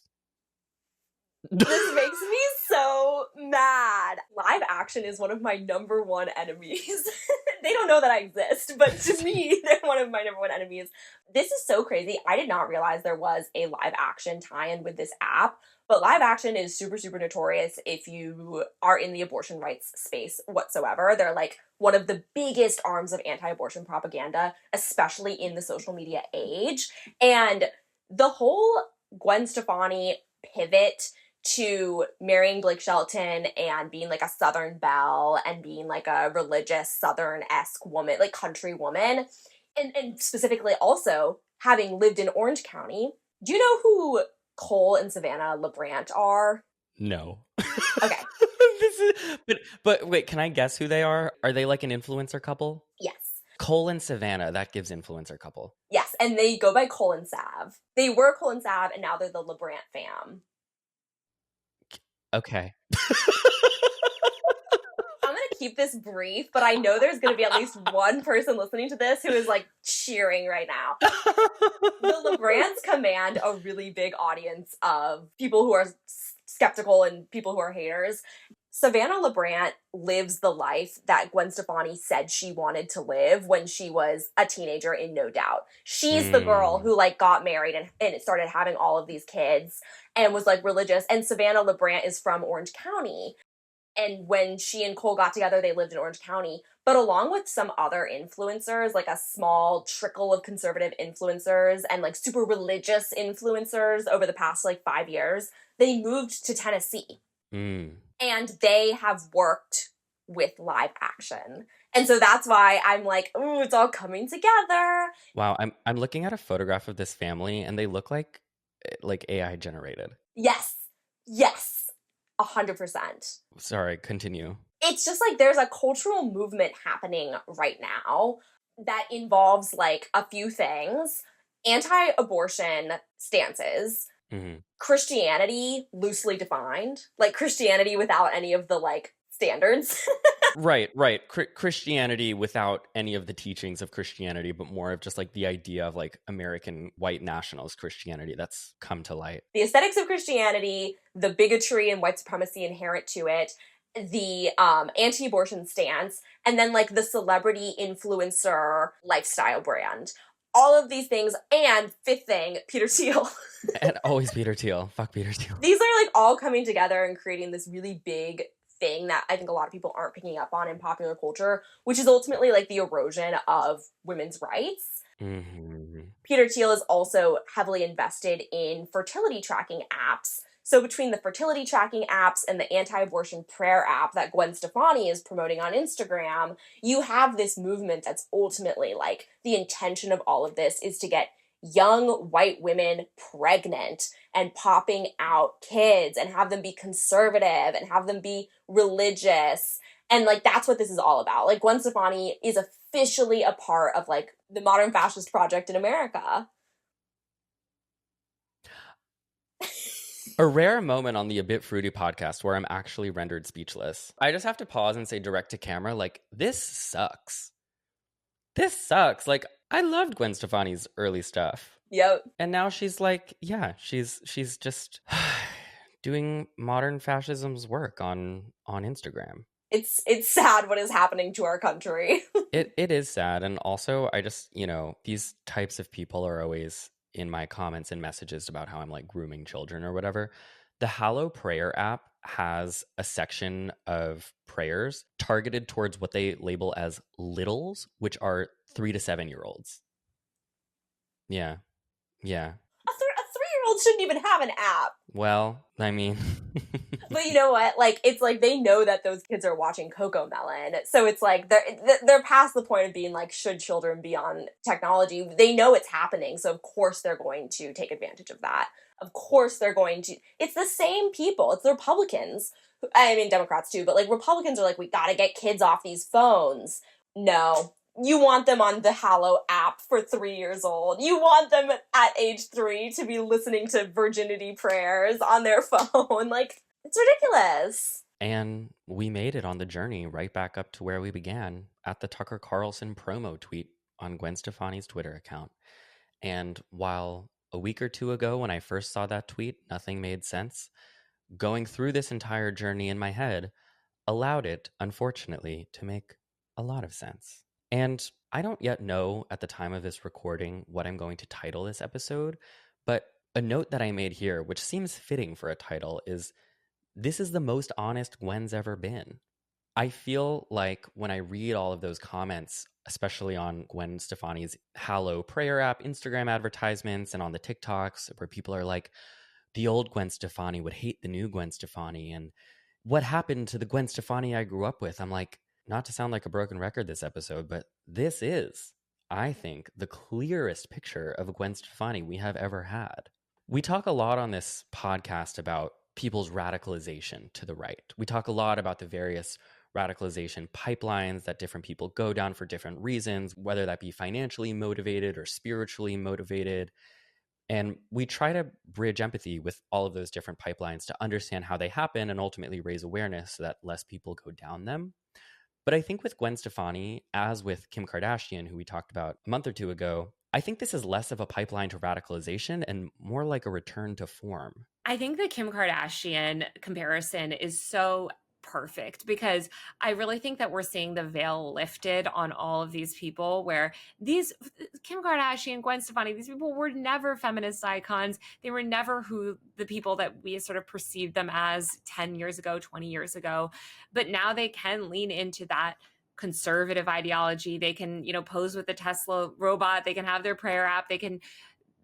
This makes me so mad. Live Action is one of my number one enemies. They don't know that I exist, but to me, they're one of my number one enemies. This is so crazy. I did not realize there was a Live Action tie-in with this app, but Live Action is super, super notorious if you are in the abortion rights space whatsoever. They're like one of the biggest arms of anti-abortion propaganda, especially in the social media age. And the whole Gwen Stefani pivot to marrying Blake Shelton and being like a Southern belle and being like a religious Southern-esque woman, like country woman, and specifically also having lived in Orange County. Do you know who Cole and Savannah LeBrant are? No. Okay. But wait, can I guess who they are? Are they like an influencer couple? Yes. Cole and Savannah, that gives influencer couple. Yes, and they go by Cole and Sav. They were Cole and Sav, and now they're the LeBrant fam. Okay. I'm going to keep this brief, but I know there's going to be at least one person listening to this who is like cheering right now. The LeBrants command a really big audience of people who are skeptical and people who are haters. Savannah LeBrant lives the life that Gwen Stefani said she wanted to live when she was a teenager in No Doubt. She's the girl who like got married and started having all of these kids and was like religious. And Savannah LeBrant is from Orange County. And when she and Cole got together, they lived in Orange County. But along with some other influencers, like a small trickle of conservative influencers and like super religious influencers over the past like 5 years, they moved to Tennessee. And they have worked with live action. And so that's why I'm like, ooh, it's all coming together. Wow, I'm looking at a photograph of this family and they look like AI generated. Yes. 100%. Sorry, continue. It's just like there's a cultural movement happening right now that involves like a few things. Anti-abortion stances, Christianity loosely defined, like Christianity without any of the like standards. Right. Christianity without any of the teachings of Christianity, but more of just like the idea of like American white nationalist Christianity that's come to light. The aesthetics of Christianity, the bigotry and white supremacy inherent to it, the anti-abortion stance, and then like the celebrity influencer lifestyle brand. All of these things, and fifth thing, Peter Thiel. And always Peter Thiel. Fuck Peter Thiel. These are like all coming together and creating this really big thing that I think a lot of people aren't picking up on in popular culture, which is ultimately like the erosion of women's rights. Peter Thiel is also heavily invested in fertility tracking apps. So between the fertility tracking apps and the anti-abortion prayer app that Gwen Stefani is promoting on Instagram, you have this movement that's ultimately like the intention of all of this is to get young white women pregnant and popping out kids and have them be conservative and have them be religious. And like, that's what this is all about. Like, Gwen Stefani is officially a part of like the modern fascist project in America. A rare moment on the A Bit Fruity podcast where I'm actually rendered speechless. I just have to pause and say direct to camera, like, this sucks. This sucks. Like, I loved Gwen Stefani's early stuff. Yep. And now she's like, yeah, she's just doing modern fascism's work on Instagram. It's sad what is happening to our country. It is sad. And also, I just, these types of people are always in my comments and messages about how I'm like grooming children or whatever. The Hallow Prayer app has a section of prayers targeted towards what they label as littles, which are 3 to 7 year olds. Yeah. A 3-year-old shouldn't even have an app. Well, I mean... But you know what? Like, it's like they know that those kids are watching Cocomelon. So it's like they're past the point of being like, should children be on technology? They know it's happening. So of course they're going to take advantage of that. Of course they're going to. It's the same people. It's the Republicans. I mean, Democrats too. But like, Republicans are like, we got to get kids off these phones. No. You want them on the Hallow app for 3 years old. You want them at age 3 to be listening to virginity prayers on their phone. Like, it's ridiculous. And we made it on the journey right back up to where we began at the Tucker Carlson promo tweet on Gwen Stefani's Twitter account. And while a week or two ago when I first saw that tweet, nothing made sense, going through this entire journey in my head allowed it, unfortunately, to make a lot of sense. And I don't yet know at the time of this recording what I'm going to title this episode, but a note that I made here, which seems fitting for a title, is this is the most honest Gwen's ever been. I feel like when I read all of those comments, especially on Gwen Stefani's Hallow Prayer app, Instagram advertisements, and on the TikToks where people are like, the old Gwen Stefani would hate the new Gwen Stefani, and what happened to the Gwen Stefani I grew up with? I'm like, not to sound like a broken record this episode, but this is, I think, the clearest picture of a Gwen Stefani we have ever had. We talk a lot on this podcast about people's radicalization to the right. We talk a lot about the various radicalization pipelines that different people go down for different reasons, whether that be financially motivated or spiritually motivated. And we try to bridge empathy with all of those different pipelines to understand how they happen and ultimately raise awareness so that less people go down them. But I think with Gwen Stefani, as with Kim Kardashian, who we talked about a month or two ago, I think this is less of a pipeline to radicalization and more like a return to form. I think the Kim Kardashian comparison is so perfect, because I really think that we're seeing the veil lifted on all of these people, where these Kim Kardashian, Gwen Stefani, these people were never feminist icons. They were never the people that we sort of perceived them as 10 years ago, 20 years ago. But now they can lean into that conservative ideology. They can, pose with the Tesla robot. They can have their prayer app. They can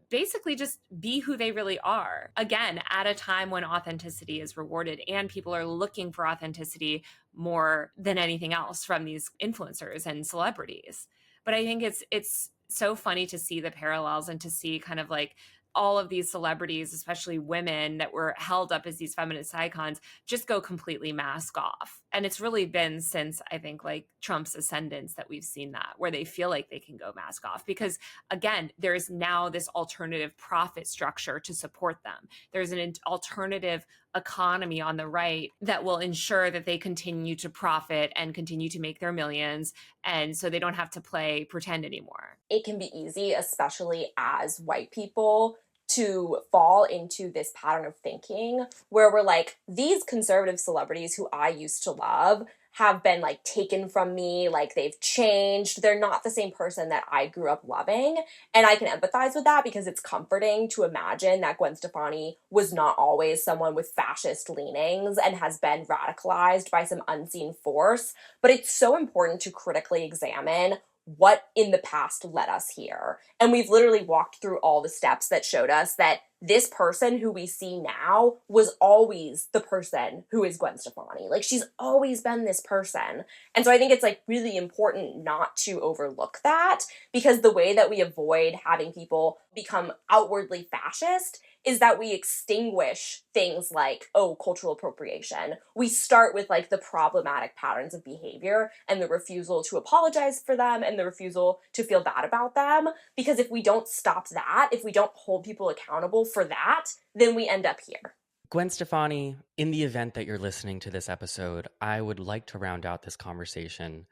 basically just be who they really are. Again, at a time when authenticity is rewarded and people are looking for authenticity more than anything else from these influencers and celebrities. But I think it's so funny to see the parallels and to see kind of like all of these celebrities, especially women that were held up as these feminist icons, just go completely mask off. And it's really been since, I think, like Trump's ascendance that we've seen that, where they feel like they can go mask off. Because again, there's now this alternative profit structure to support them. There's an alternative economy on the right that will ensure that they continue to profit and continue to make their millions. And so they don't have to play pretend anymore. It can be easy, especially as white people, to fall into this pattern of thinking where we're like, these conservative celebrities who I used to love have been like taken from me, like they've changed. They're not the same person that I grew up loving. And I can empathize with that because it's comforting to imagine that Gwen Stefani was not always someone with fascist leanings and has been radicalized by some unseen force. But it's so important to critically examine what in the past led us here. And we've literally walked through all the steps that showed us that this person who we see now was always the person who is Gwen Stefani. Like, she's always been this person. And so I think it's like really important not to overlook that, because the way that we avoid having people become outwardly fascist is that we extinguish things like, cultural appropriation. We start with like the problematic patterns of behavior and the refusal to apologize for them and the refusal to feel bad about them. Because if we don't stop that, if we don't hold people accountable for that, then we end up here. Gwen Stefani, in the event that you're listening to this episode, I would like to round out this conversation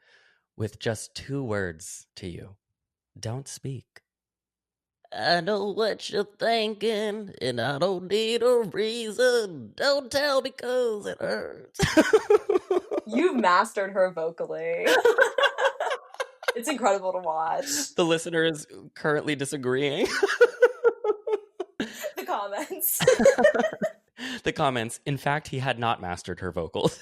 with just 2 words to you. Don't speak. I know what you're thinking, and I don't need a reason. Don't tell because it hurts. You've mastered her vocally. It's incredible to watch. The listener is currently disagreeing. The comments. The comments. In fact, he had not mastered her vocals.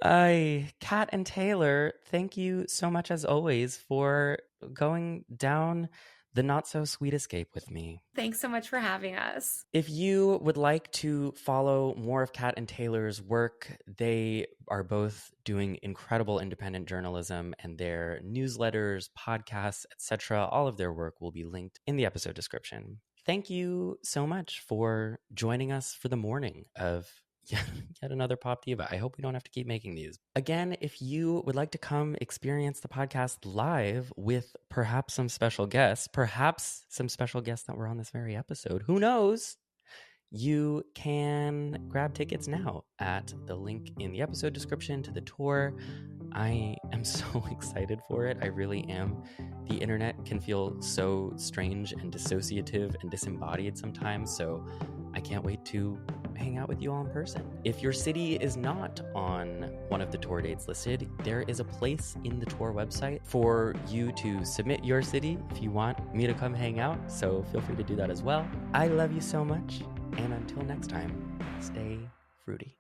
Kat and Taylor, thank you so much as always for going down the not so sweet escape with me. Thanks so much for having us. If you would like to follow more of Kat and Taylor's work, they are both doing incredible independent journalism, and their newsletters, podcasts, etc. All of their work will be linked in the episode description. Thank you so much for joining us for the morning of yet another Pop Diva. I hope we don't have to keep making these. Again, if you would like to come experience the podcast live with perhaps some special guests that were on this very episode, who knows? You can grab tickets now at the link in the episode description to the tour. I am so excited for it. I really am. The internet can feel so strange and dissociative and disembodied sometimes, so I can't wait to hang out with you all in person. If your city is not on one of the tour dates listed, there is a place in the tour website for you to submit your city if you want me to come hang out, so feel free to do that as well. I love you so much, and until next time, stay fruity.